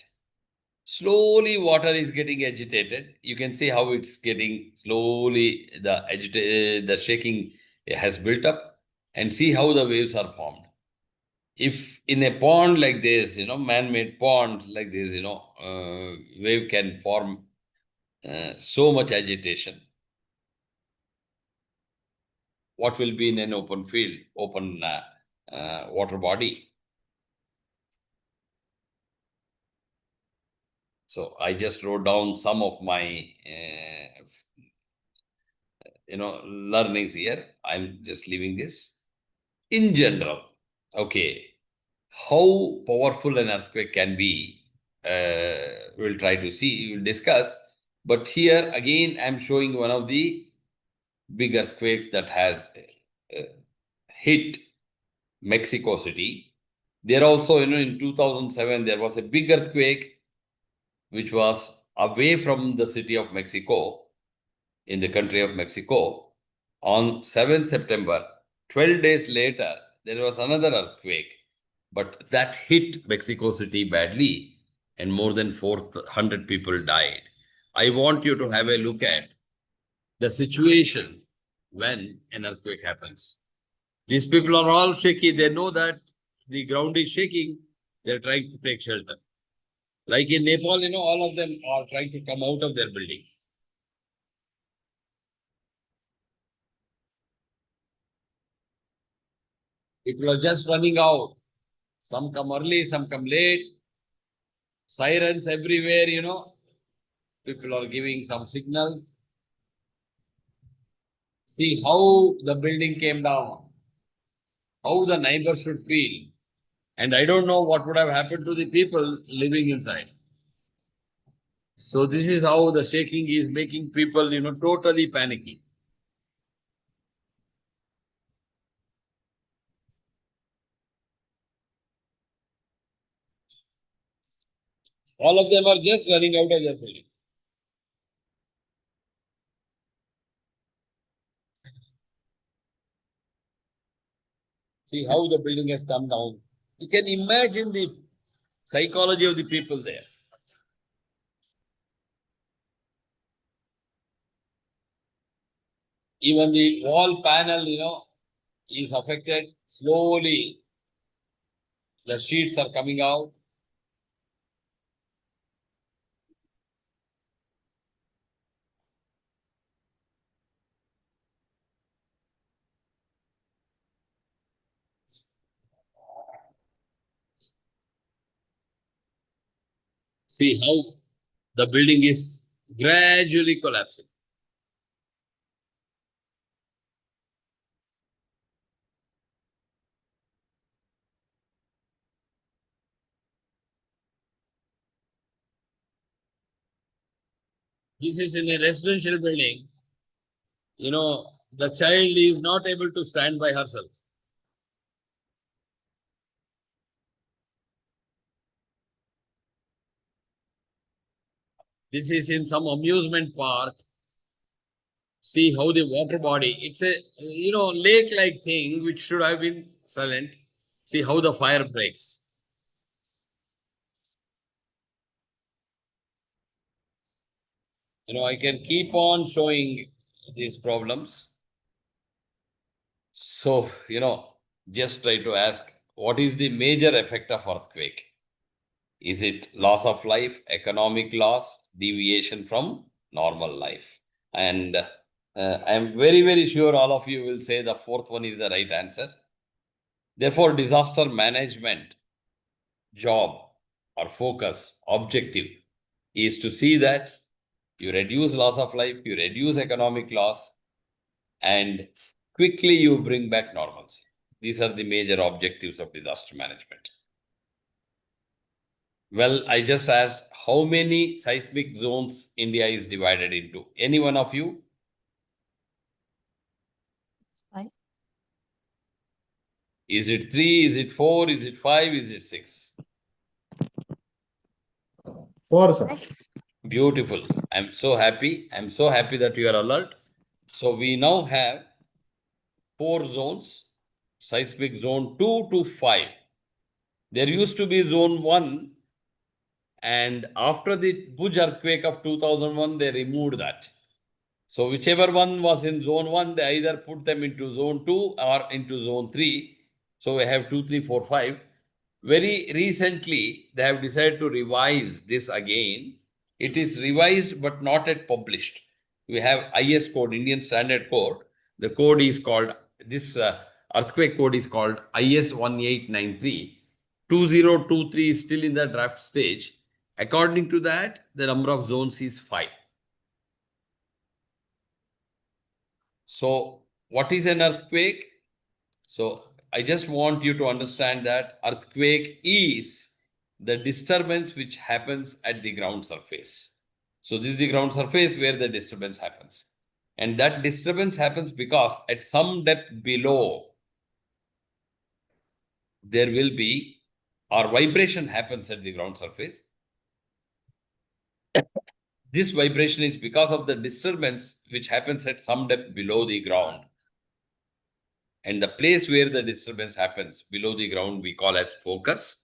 Slowly, water is getting agitated. You can see how it's getting slowly, the shaking has built up, and see how the waves are formed. If in a pond like this, man-made pond like this, wave can form so much agitation. what will be in an open field, open water body. So I just wrote down some of my learnings here. I'm just leaving this. In general, okay, how powerful an earthquake can be, we'll try to see, we'll discuss. But here again, I'm showing one of the big earthquakes that has hit Mexico City. There also, in 2007, there was a big earthquake which was away from the city of Mexico, in the country of Mexico. On 7th September, 12 days later, there was another earthquake, but that hit Mexico City badly and more than 400 people died. I want you to have a look at the situation when an earthquake happens. These people are all shaky. They know that the ground is shaking. They're trying to take shelter. Like in Nepal, all of them are trying to come out of their building. People are just running out. Some come early, some come late. Sirens everywhere, People are giving some signals. See how the building came down. How the neighbor should feel. And I don't know what would have happened to the people living inside. So this is how the shaking is making people, totally panicky. All of them are just running out of their building. See how the building has come down. You can imagine the psychology of the people there. Even the wall panel, is affected. Slowly, the sheets are coming out. See how the building is gradually collapsing. This is in a residential building. The child is not able to stand by herself. This is in some amusement park. See how the water body, it's a, lake-like thing which should have been silent. See how the fire breaks. I can keep on showing these problems. So, just try to ask, what is the major effect of earthquake? Is it loss of life, economic loss, deviation from normal life? And I'm very, very sure all of you will say the fourth one is the right answer. Therefore, disaster management job or focus, objective is to see that you reduce loss of life, you reduce economic loss, and quickly you bring back normalcy. These are the major objectives of disaster management. Well, I just asked how many seismic zones India is divided into. Any one of you? 5. Is it 3? Is it 4? Is it 5? Is it 6? 4, sir. Beautiful. I'm so happy. I'm so happy that you are alert. So we now have 4 zones, seismic zone 2 to 5. There used to be zone 1, and after the Bhuj earthquake of 2001, they removed that. So whichever one was in zone 1, they either put them into zone 2 or into zone 3. So we have 2, 3, 4, 5. Very recently, they have decided to revise this again. It is revised but not yet published. We have IS code, Indian Standard Code. The code is called this earthquake code is called IS 1893. 2023 is still in the draft stage. According to that, the number of zones is 5. So, what is an earthquake? So, I just want you to understand that earthquake is the disturbance which happens at the ground surface. So, this is the ground surface where the disturbance happens. And that disturbance happens because at some depth below, there will be, or vibration happens at the ground surface. This vibration is because of the disturbance which happens at some depth below the ground. And the place where the disturbance happens below the ground, we call as focus.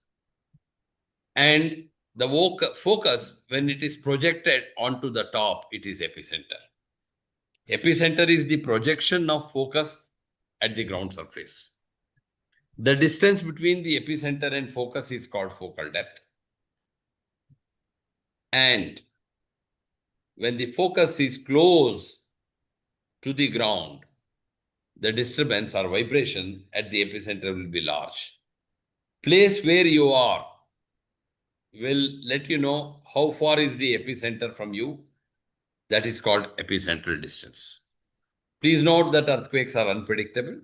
And the focus, when it is projected onto the top, it is epicenter. Epicenter is the projection of focus at the ground surface. The distance between the epicenter and focus is called focal depth. And when the focus is close to the ground, the disturbance or vibration at the epicenter will be large. Place where you are will let you know how far is the epicenter from you. That is called epicentral distance. Please note that earthquakes are unpredictable.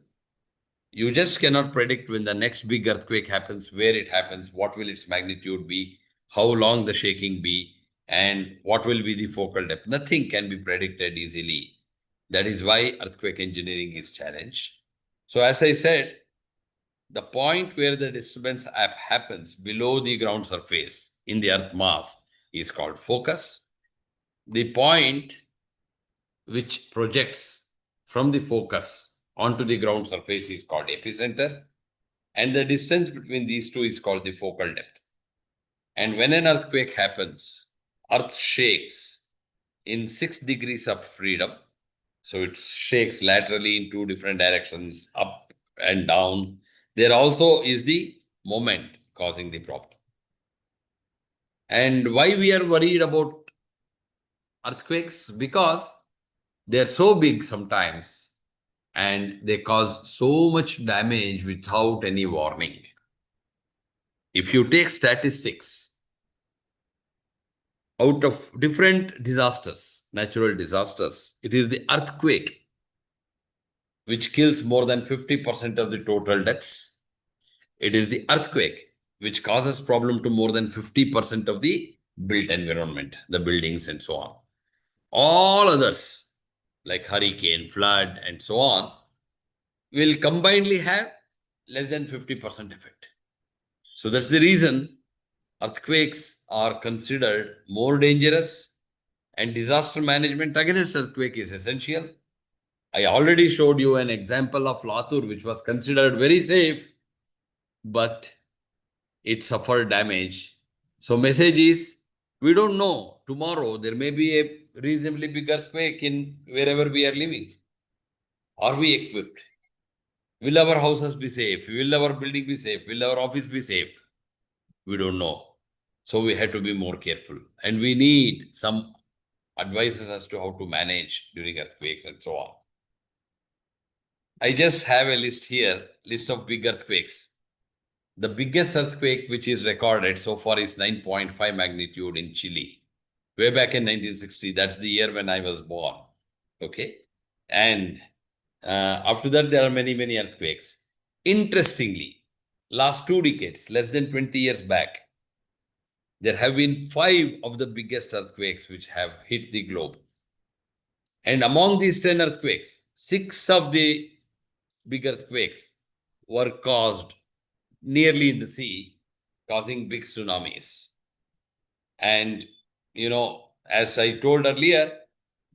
You just cannot predict when the next big earthquake happens, where it happens, what will its magnitude be, how long the shaking be, and what will be the focal depth. Nothing can be predicted easily. That is why earthquake engineering is challenged. So as I said, the point where the disturbance happens below the ground surface in the earth mass is called focus. The point which projects from the focus onto the ground surface is called epicenter. And the distance between these two is called the focal depth. And when an earthquake happens, earth shakes in 6 degrees of freedom. So it shakes laterally in 2 different directions, up and down. There also is the moment causing the problem. And why we are worried about earthquakes? Because they are so big sometimes and they cause so much damage without any warning. If you take statistics out of different disasters, natural disasters, it is the earthquake which kills more than 50% of the total deaths. It is the earthquake which causes problem to more than 50% of the built environment, the buildings and so on. All others, like hurricane, flood, and so on, will combinedly have less than 50% effect. So that's the reason earthquakes are considered more dangerous, and disaster management against earthquake is essential. I already showed you an example of Latur, which was considered very safe, but it suffered damage. So message is, we don't know. Tomorrow, there may be a reasonably big earthquake in wherever we are living. Are we equipped? Will our houses be safe? Will our building be safe? Will our office be safe? We don't know. So we have to be more careful. And we need some advices as to how to manage during earthquakes and so on. I just have a list here, list of big earthquakes. The biggest earthquake which is recorded so far is 9.5 magnitude in Chile. Way back in 1960, that's the year when I was born. Okay. And after that, there are many, many earthquakes. Interestingly, last 2 decades, less than 20 years back, there have been 5 of the biggest earthquakes which have hit the globe. And among these 10 earthquakes, 6 of the big earthquakes were caused nearly in the sea, causing big tsunamis. And, as I told earlier,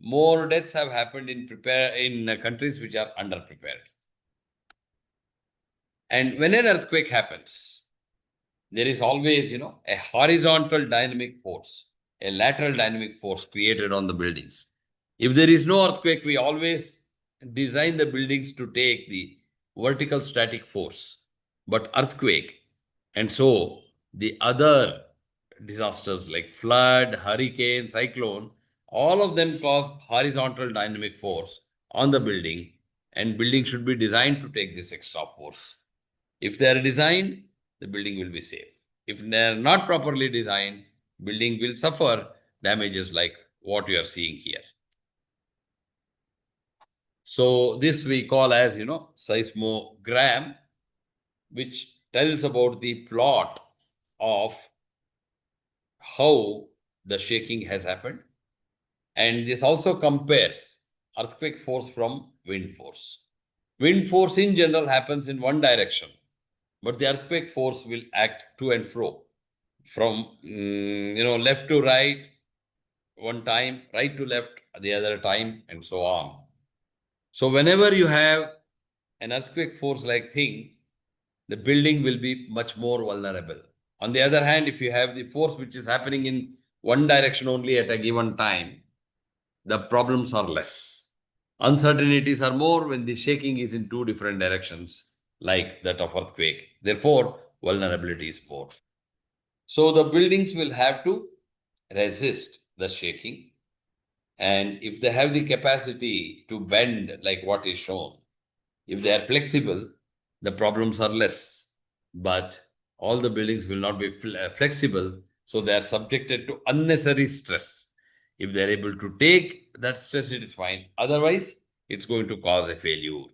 more deaths have happened in countries which are underprepared. And when an earthquake happens, there is always, a horizontal dynamic force, a lateral dynamic force created on the buildings. If there is no earthquake, we always design the buildings to take the vertical static force. But earthquake, and so the other disasters like flood, hurricane, cyclone, all of them cause horizontal dynamic force on the building. and building should be designed to take this extra force. If they are designed, the building will be safe. If they are not properly designed, building will suffer damages like what you are seeing here. So this we call as, seismogram, which tells about the plot of how the shaking has happened. And this also compares earthquake force from wind force. Wind force in general happens in one direction, but the earthquake force will act to and fro from left to right one time, right to left the other time, and so on. So whenever you have an earthquake force like thing, the building will be much more vulnerable. On the other hand, if you have the force which is happening in one direction only at a given time, the problems are less. Uncertainties are more when the shaking is in two different directions, like that of earthquake. Therefore, vulnerability is more. So the buildings will have to resist the shaking. And if they have the capacity to bend, like what is shown, if they are flexible, the problems are less. But all the buildings will not be flexible, so they are subjected to unnecessary stress. If they are able to take that stress, it is fine. Otherwise, it's going to cause a failure.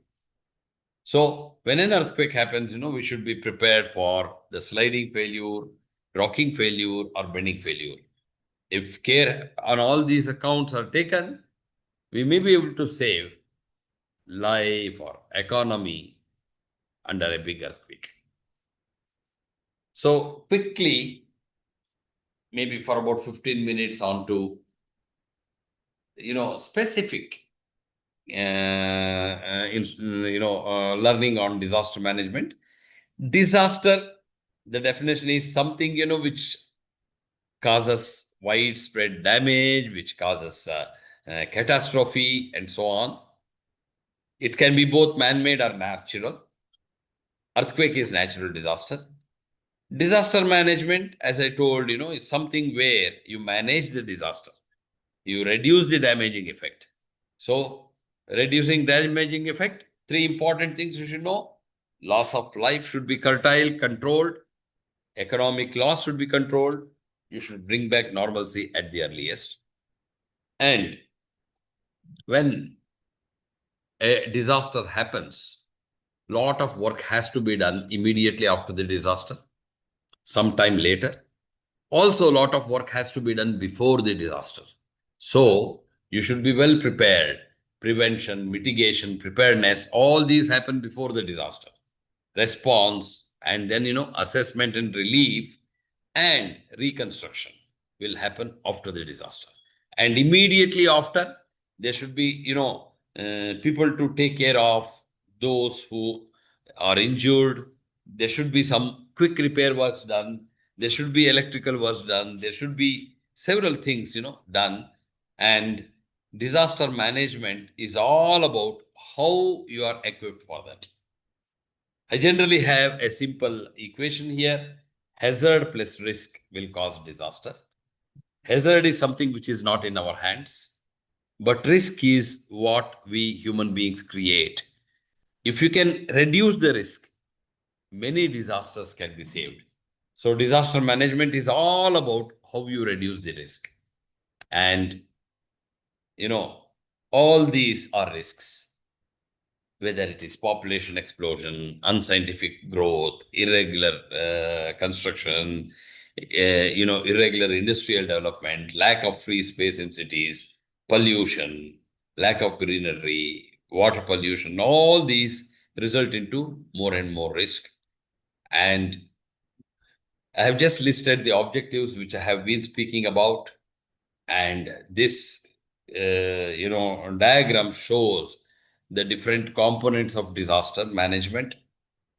So when an earthquake happens, we should be prepared for the sliding failure, rocking failure, or bending failure. If care on all these accounts are taken, we may be able to save life or economy under a big earthquake. So quickly, maybe for about 15 minutes on to, specific, learning on disaster management. Disaster, the definition is something, which causes widespread damage, which causes catastrophe, and so on. It can be both man-made or natural. Earthquake is natural disaster. Disaster management, as I told, is something where you manage the disaster. You reduce the damaging effect. So, reducing damaging effect, three important things you should know. Loss of life should be curtailed, controlled. Economic loss should be controlled. You should bring back normalcy at the earliest. And when a disaster happens, lot of work has to be done immediately after the disaster, sometime later. Also, a lot of work has to be done before the disaster. So, you should be well prepared. Prevention, mitigation, preparedness, all these happen before the disaster. Response, and then, assessment and relief and reconstruction will happen after the disaster. And immediately after, there should be, people to take care of those who are injured. There should be some quick repair works done. There should be electrical works done. There should be several things, done. And disaster management is all about how you are equipped for that. I generally have a simple equation here. Hazard plus risk will cause disaster. Hazard is something which is not in our hands, but risk is what we human beings create. If you can reduce the risk, many disasters can be saved. So disaster management is all about how you reduce the risk. And, all these are risks, whether it is population explosion, unscientific growth, irregular construction, irregular industrial development, lack of free space in cities, pollution, lack of greenery, water pollution, all these result into more and more risk. And I have just listed the objectives which I have been speaking about. And this, diagram shows the different components of disaster management.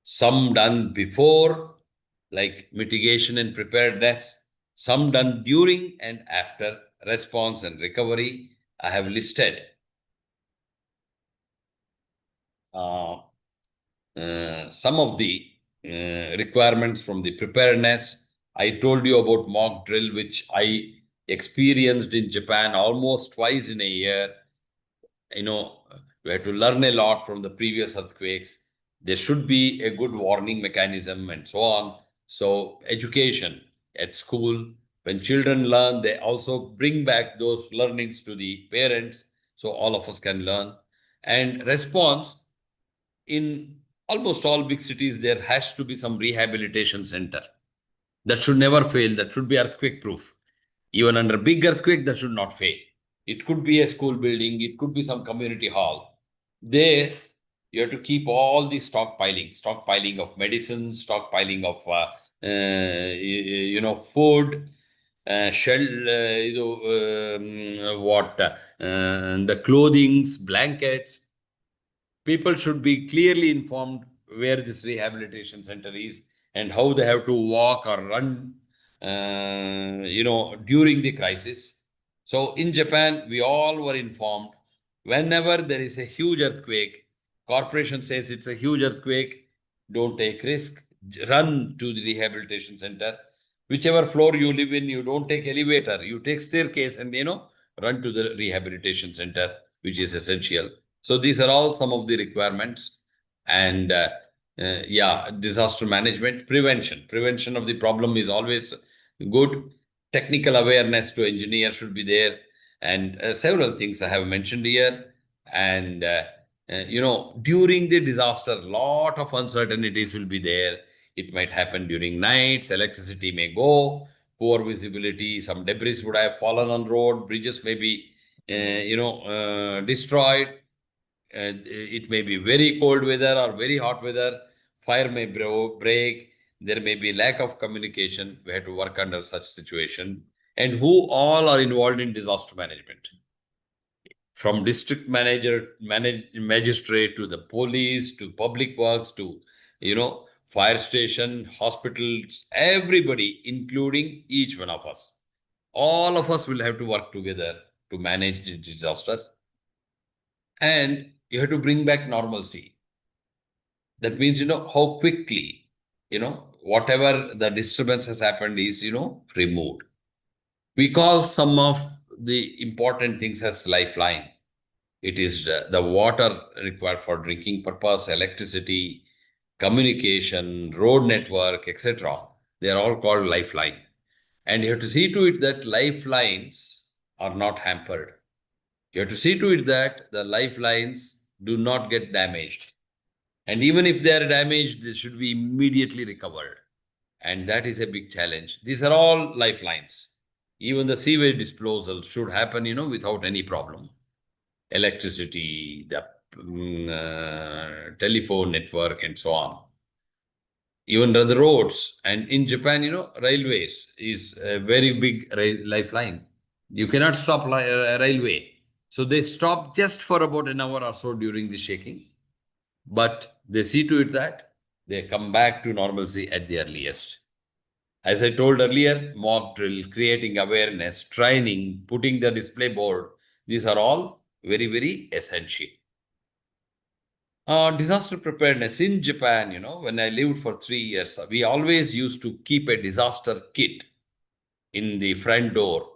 Some done before, like mitigation and preparedness. Some done during and after response and recovery. I have listed some of the requirements from the preparedness. I told you about mock drill, which I experienced in Japan almost twice in a year. We have to learn a lot from the previous earthquakes. There should be a good warning mechanism and so on. So education at school, when children learn, they also bring back those learnings to the parents so all of us can learn. And response, in almost all big cities, there has to be some rehabilitation center. That should never fail. That should be earthquake proof. Even under big earthquake, that should not fail. It could be a school building. It could be some community hall. There, you have to keep all the stockpiling of medicines, stockpiling of food, the clothings, blankets. People should be clearly informed where this rehabilitation center is and how they have to walk or run, during the crisis. So in Japan, we all were informed. Whenever there is a huge earthquake, corporation says it's a huge earthquake, don't take risk, run to the rehabilitation center. Whichever floor you live in, you don't take elevator, you take staircase and, run to the rehabilitation center, which is essential. So these are all some of the requirements. And disaster management, prevention of the problem is always good. Technical awareness to engineer should be there. And several things I have mentioned here. And, during the disaster, lot of uncertainties will be there. It might happen during nights, electricity may go, poor visibility, some debris would have fallen on road, bridges may be, destroyed. It may be very cold weather or very hot weather. Fire may break. There may be lack of communication. We have to work under such situation. And who all are involved in disaster management? From district magistrate to the police, to public works, to, fire station, hospitals, everybody, including each one of us. All of us will have to work together to manage the disaster. And you have to bring back normalcy. That means, how quickly, whatever the disturbance has happened is, removed. We call some of the important things as lifeline. It is the water required for drinking purpose, electricity, communication, road network, etc. They are all called lifeline. And you have to see to it that lifelines are not hampered. You have to see to it that the lifelines do not get damaged. And even if they are damaged, they should be immediately recovered. And that is a big challenge. These are all lifelines. Even the sewage disposal should happen, without any problem. Electricity, the telephone network, and so on. Even the roads. And in Japan, railways is a very big lifeline. You cannot stop a railway. So they stop just for about an hour or so during the shaking. But they see to it that they come back to normalcy at the earliest. As I told earlier, mock drill, creating awareness, training, putting the display board, these are all very, very essential. Disaster preparedness in Japan, when I lived for 3 years, we always used to keep a disaster kit in the front door.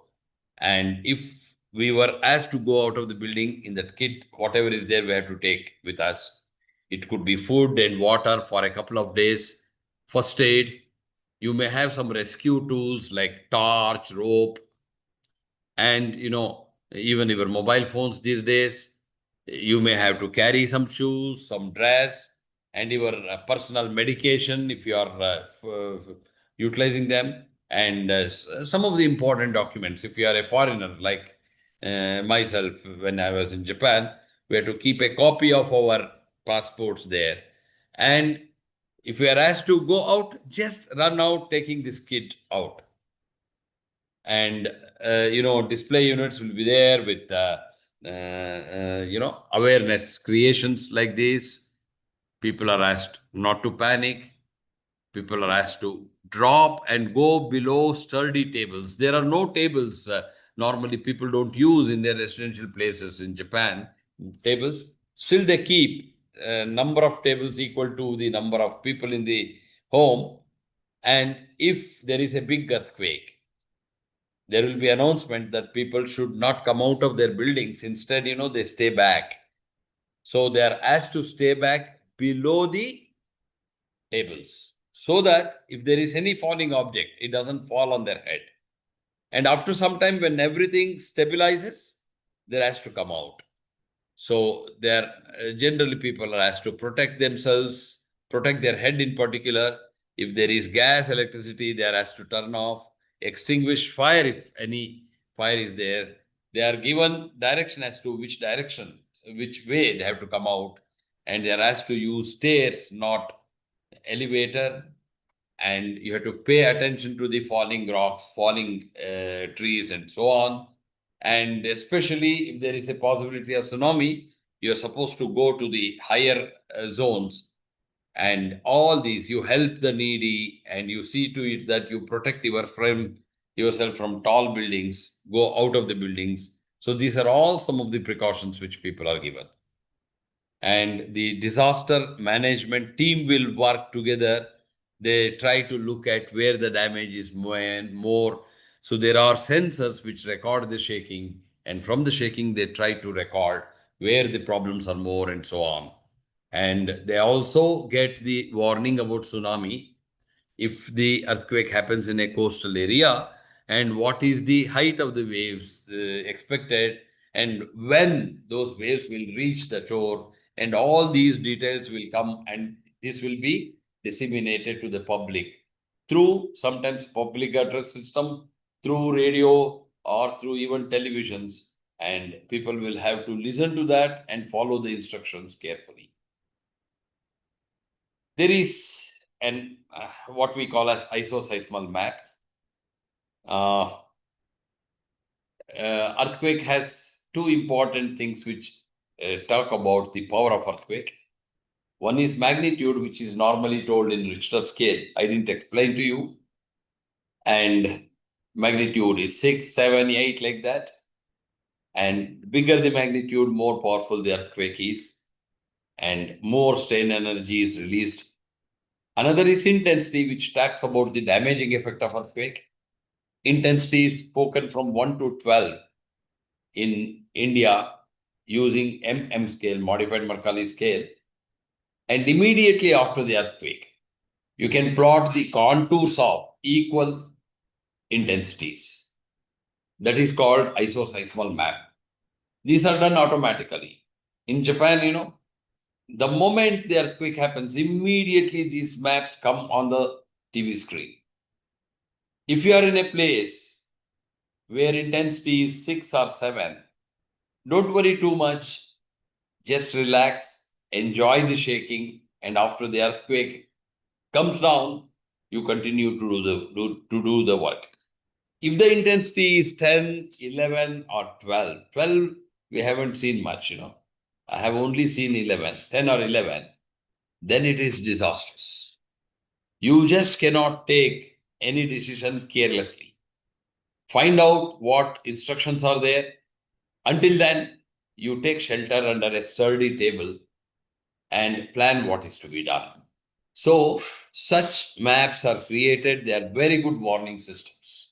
And if we were asked to go out of the building, in that kit, whatever is there, we have to take with us. It could be food and water for a couple of days, first aid. You may have some rescue tools like torch, rope, and, even your mobile phones these days. You may have to carry some shoes, some dress, and your personal medication if you are utilizing them. And some of the important documents. If you are a foreigner like myself, when I was in Japan, we had to keep a copy of our passports there. And if we are asked to go out, just run out taking this kit out. And, display units will be there with, awareness creations like this. People are asked not to panic. People are asked to drop and go below sturdy tables. There are no tables. Normally, people don't use in their residential places in Japan, tables. Still, they keep a number of tables equal to the number of people in the home. And if there is a big earthquake, there will be announcement that people should not come out of their buildings. Instead, they stay back. So they are asked to stay back below the tables so that if there is any falling object, it doesn't fall on their head. And after some time, when everything stabilizes, they're asked to come out. So they're generally people are asked to protect themselves, protect their head in particular. If there is gas, electricity, they are asked to turn off, extinguish fire if any fire is there. They are given direction as to which direction, which way they have to come out. And they are asked to use stairs, not elevator. And you have to pay attention to the falling rocks, falling trees, and so on. And especially if there is a possibility of tsunami, you're supposed to go to the higher zones. And all these, you help the needy and you see to it that you protect yourself from tall buildings, go out of the buildings. So these are all some of the precautions which people are given. And the disaster management team will work together. They try to look at where the damage is more. So there are sensors which record the shaking, and from the shaking, they try to record where the problems are more and so on. And they also get the warning about tsunami if the earthquake happens in a coastal area, and what is the height of the waves expected, and when those waves will reach the shore, and all these details will come, and this will be disseminated to the public through sometimes public address system, through radio, or through even televisions, and people will have to listen to that and follow the instructions carefully. There is an what we call as isoseismal map. Earthquake has two important things which talk about the power of earthquake. One is magnitude, which is normally told in Richter scale. I didn't explain to you. And magnitude is 6, 7, 8, like that. And bigger the magnitude, more powerful the earthquake is, and more strain energy is released. Another is intensity, which talks about the damaging effect of earthquake. Intensity is spoken from 1 to 12 in India using scale, modified Mercalli scale. And immediately after the earthquake, you can plot the contours of equal intensities. That is called isoseismal map. These are done automatically. In Japan, the moment the earthquake happens, immediately these maps come on the TV screen. If you are in a place where intensity is 6 or 7, don't worry too much. Just relax, enjoy the shaking, and after the earthquake comes down, you continue to do the work. If the intensity is 10, 11, or 12, we haven't seen much, I have only seen 11, 10 or 11, then it is disastrous. You just cannot take any decision carelessly. Find out what instructions are there. Until then, you take shelter under a sturdy table and plan what is to be done. So, such maps are created. They are very good warning systems.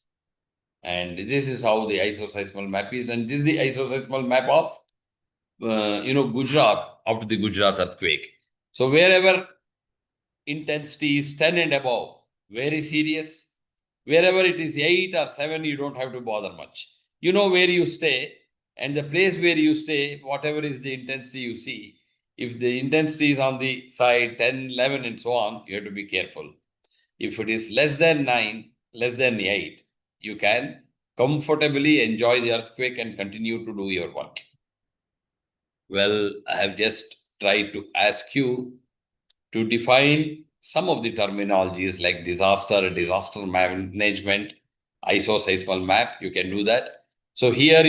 And this is how the isoseismal map is. And this is the isoseismal map of, Gujarat after the Gujarat earthquake. So, wherever intensity is 10 and above, very serious. Wherever it is 8 or 7, you don't have to bother much. You know where you stay, and the place where you stay, whatever is the intensity you see, if the intensity is on the side 10, 11, and so on, you have to be careful. If it is less than 9, less than 8, you can comfortably enjoy the earthquake and continue to do your work. Well, I have just tried to ask you to define some of the terminologies like disaster management, isoseismal map. You can do that. So here,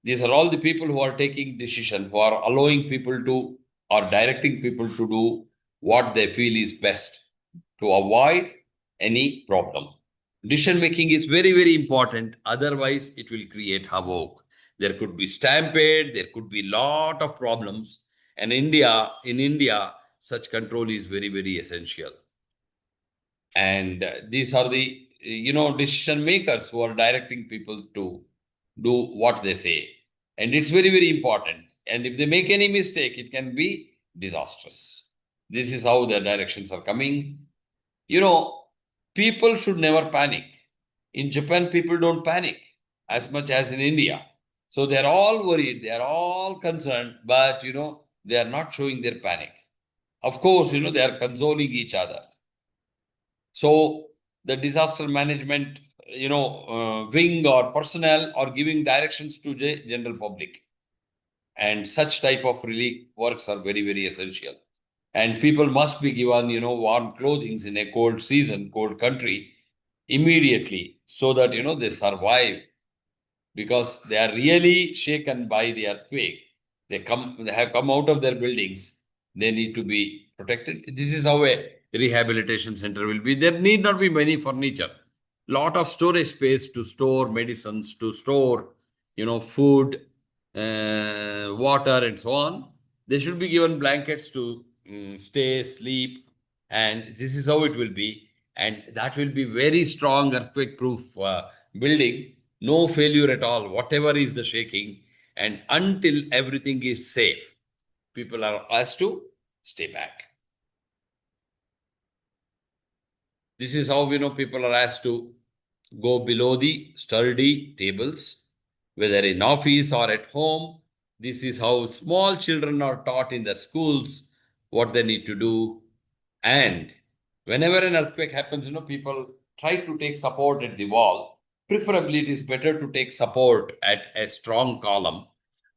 these are all the people who are taking decision, who are allowing people to, or directing people to do what they feel is best to avoid any problem. Decision making is very, very important. Otherwise, it will create havoc. There could be stampede. There could be lot of problems. And in India, such control is very, very essential. And these are the, decision makers who are directing people to do what they say. And it's very, very important. And if they make any mistake, it can be disastrous. This is how their directions are coming. People should never panic. In Japan, people don't panic as much as in India. So they're all worried, they're all concerned, but they are not showing their panic. Of course, they are consoling each other. So the disaster management, wing or personnel are giving directions to the general public. And such type of relief works are very, very essential. And people must be given, warm clothing in a cold season, cold country immediately so that, they survive, because they are really shaken by the earthquake. They have come out of their buildings. They need to be protected. This is how a rehabilitation center will be. There need not be many furniture. Lot of storage space to store medicines, to store, food, water, and so on. They should be given blankets to stay, sleep, and this is how it will be. And that will be very strong earthquake-proof building. No failure at all, whatever is the shaking. And until everything is safe, people are asked to stay back. This is how people are asked to go below the sturdy tables, whether in office or at home. This is how small children are taught in the schools what they need to do. And whenever an earthquake happens, people try to take support at the wall. Preferably, it is better to take support at a strong column,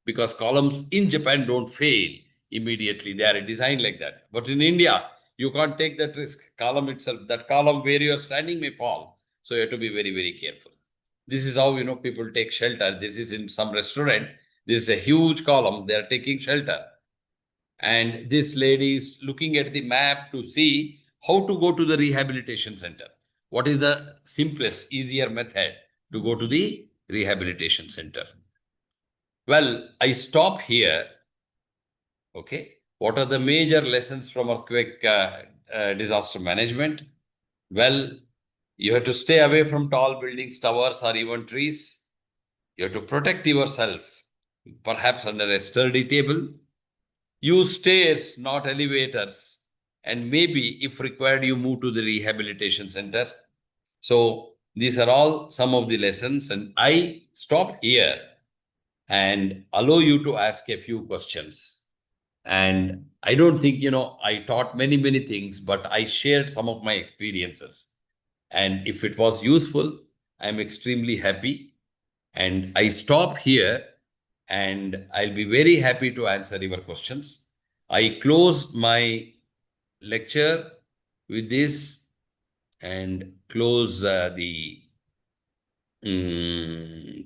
because columns in Japan don't fail immediately. They are designed like that. But in India, you can't take that risk. Column itself, that column where you are standing may fall. So you have to be very, very careful. This is how, people take shelter. This is in some restaurant. This is a huge column. They are taking shelter. And this lady is looking at the map to see how to go to the rehabilitation center. What is the simplest, easier method to go to the rehabilitation center? Well, I stop here. Okay. What are the major lessons from earthquake disaster management? Well, you have to stay away from tall buildings, towers, or even trees. You have to protect yourself, perhaps under a sturdy table. Use stairs, not elevators. And maybe, if required, you move to the rehabilitation center. So these are all some of the lessons. And I stop here and allow you to ask a few questions. And I don't think, I taught many, many things, but I shared some of my experiences. And if it was useful, I'm extremely happy. And I stop here, and I'll be very happy to answer your questions. I close my lecture with this and close the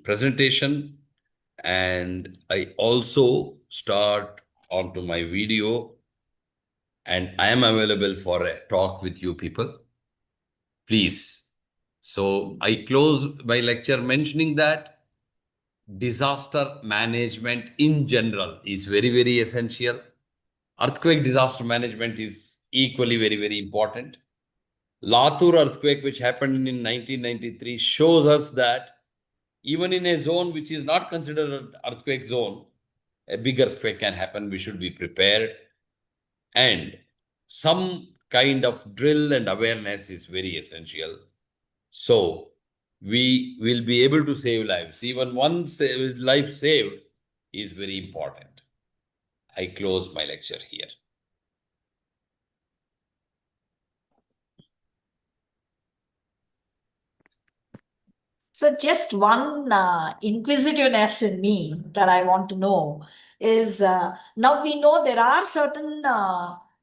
presentation. And I also start onto my video, and I am available for a talk with you people. Please. So I close my lecture mentioning that disaster management in general is very, very essential. Earthquake disaster management is equally very, very important. Latur earthquake, which happened in 1993, shows us that even in a zone which is not considered an earthquake zone, a big earthquake can happen. We should be prepared. And some kind of drill and awareness is very essential. So we will be able to save lives. Even one life saved is very important. I close my lecture here. So just one inquisitiveness in me that I want to know is now we know there are certain,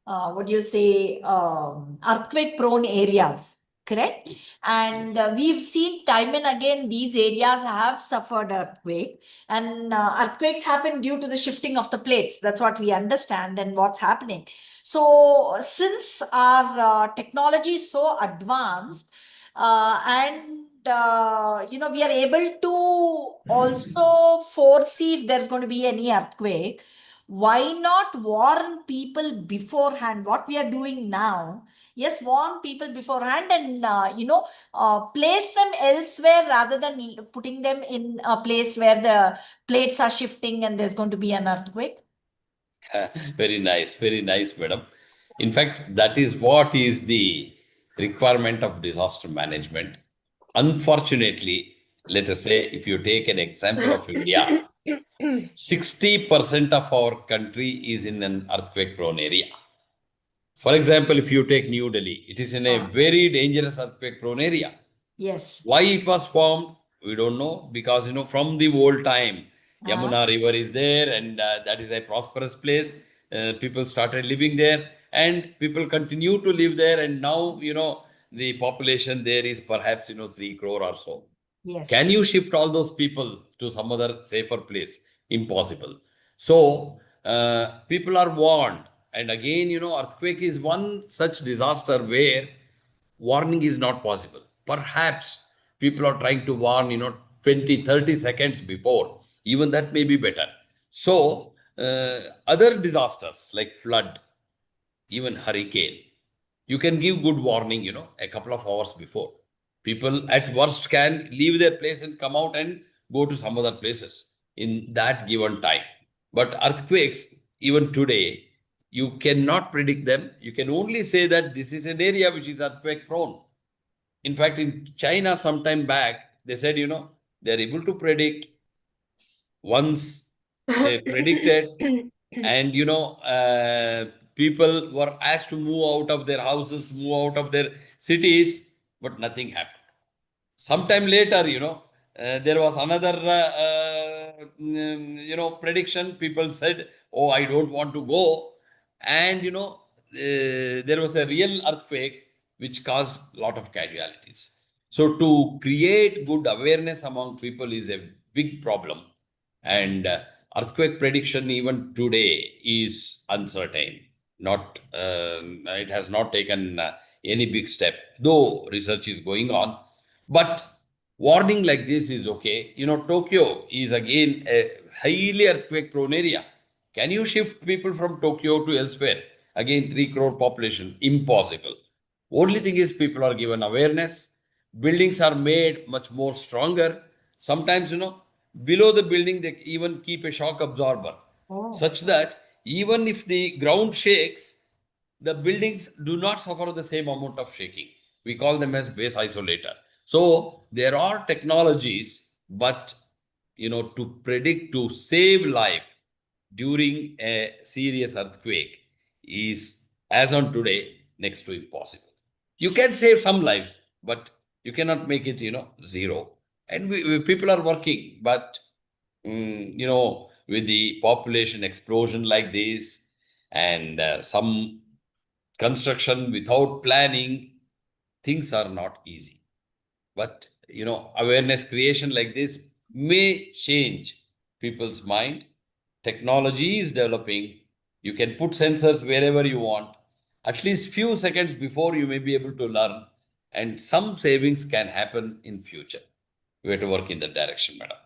what do you say, earthquake prone areas, correct? And Yes. we've seen time and again these areas have suffered earthquake, and earthquakes happen due to the shifting of the plates. That's what we understand and what's happening. So since our technology is so advanced, and we are able to also foresee if there's going to be any earthquake. Why not warn people beforehand? What we are doing now, yes, warn people beforehand and, place them elsewhere rather than putting them in a place where the plates are shifting and there's going to be an earthquake. Very nice, madam. In fact, that is what is the requirement of disaster management. Unfortunately, let us say, if you take an example of India, 60% of our country is in an earthquake prone area. For example, if you take New Delhi, it is in a very dangerous earthquake prone area. Yes. Why it was formed, we don't know, because from the old time, Yamuna River is there, and that is a prosperous place. People started living there, and people continue to live there. And now, the population there is perhaps 3 crore or so. Yes. Can you shift all those people to some other safer place? Impossible. So people are warned. And again, earthquake is one such disaster where warning is not possible. Perhaps people are trying to warn, 20, 30 seconds before. Even that may be better. So other disasters like flood, even hurricane, you can give good warning, a couple of hours before. People at worst can leave their place and come out and go to some other places in that given time. But earthquakes, even today, you cannot predict them. You can only say that this is an area which is earthquake prone. In fact, in China, some time back, they said, they're able to predict once they predicted, and people were asked to move out of their houses, move out of their cities, but nothing happened. Sometime later, there was another prediction. People said, oh, I don't want to go. And there was a real earthquake which caused a lot of casualties. So to create good awareness among people is a big problem. And earthquake prediction even today is uncertain. Not It has not taken any big step, though research is going on. But warning like this is okay. Tokyo is again a highly earthquake prone area. Can you shift people from Tokyo to elsewhere? Again, 3 crore population, impossible. Only thing is people are given awareness. Buildings are made much more stronger. Sometimes, below the building, they even keep a shock absorber, such that even if the ground shakes, the buildings do not suffer the same amount of shaking. We call them as base isolator. So there are technologies, but to predict, to save life during a serious earthquake is, as on today, next to impossible. You can save some lives, but you cannot make it, zero. And people are working, but with the population explosion like this, and some construction without planning, things are not easy. But awareness creation like this may change people's mind. Technology is developing. You can put sensors wherever you want. At least few seconds before, you may be able to learn, and some savings can happen in future. We have to work in that direction, madam.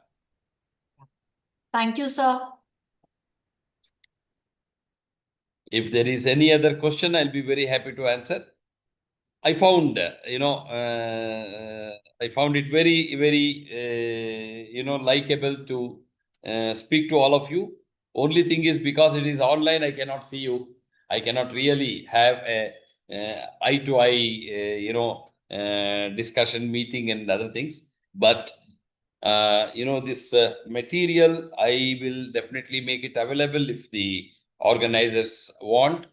Thank you, sir. If there is any other question, I'll be very happy to answer. I found, I found it very, very, likable to speak to all of you. Only thing is, because it is online, I cannot see you. I cannot really have a eye to eye, discussion, meeting, and other things. But this material, I will definitely make it available if the organizers want.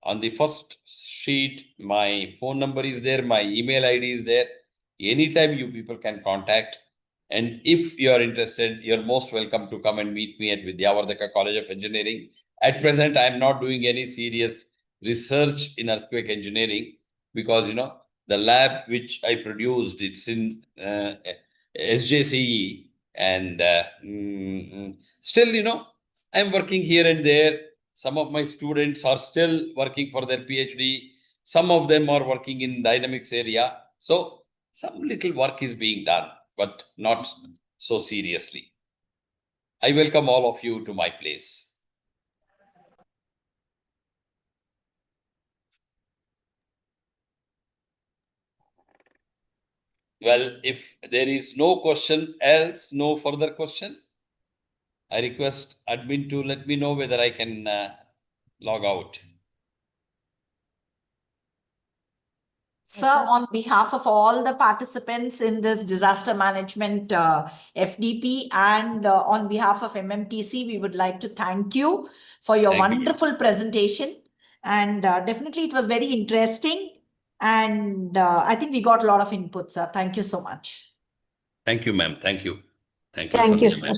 On the first sheet, my phone number is there, my email ID is there. Anytime you people can contact. And if you are interested, you're most welcome to come and meet me at Vidyavardhaka College of Engineering. At present, I am not doing any serious research in earthquake engineering, because, the lab which I produced, it's in SJCE. And still, I'm working here and there. Some of my students are still working for their PhD. Some of them are working in dynamics area. So some little work is being done, but not so seriously. I welcome all of you to my place. Well, if there is no question else, no further question, I request admin to let me know whether I can log out. Sir, on behalf of all the participants in this disaster management FDP and on behalf of MMTC, we would like to thank you for your Thank you. wonderful presentation. And definitely it was very interesting. And I think we got a lot of input, sir. Thank you so much. Thank you, ma'am. Thank you. Thank you, Thank you, Sandhya, sir. ma'am.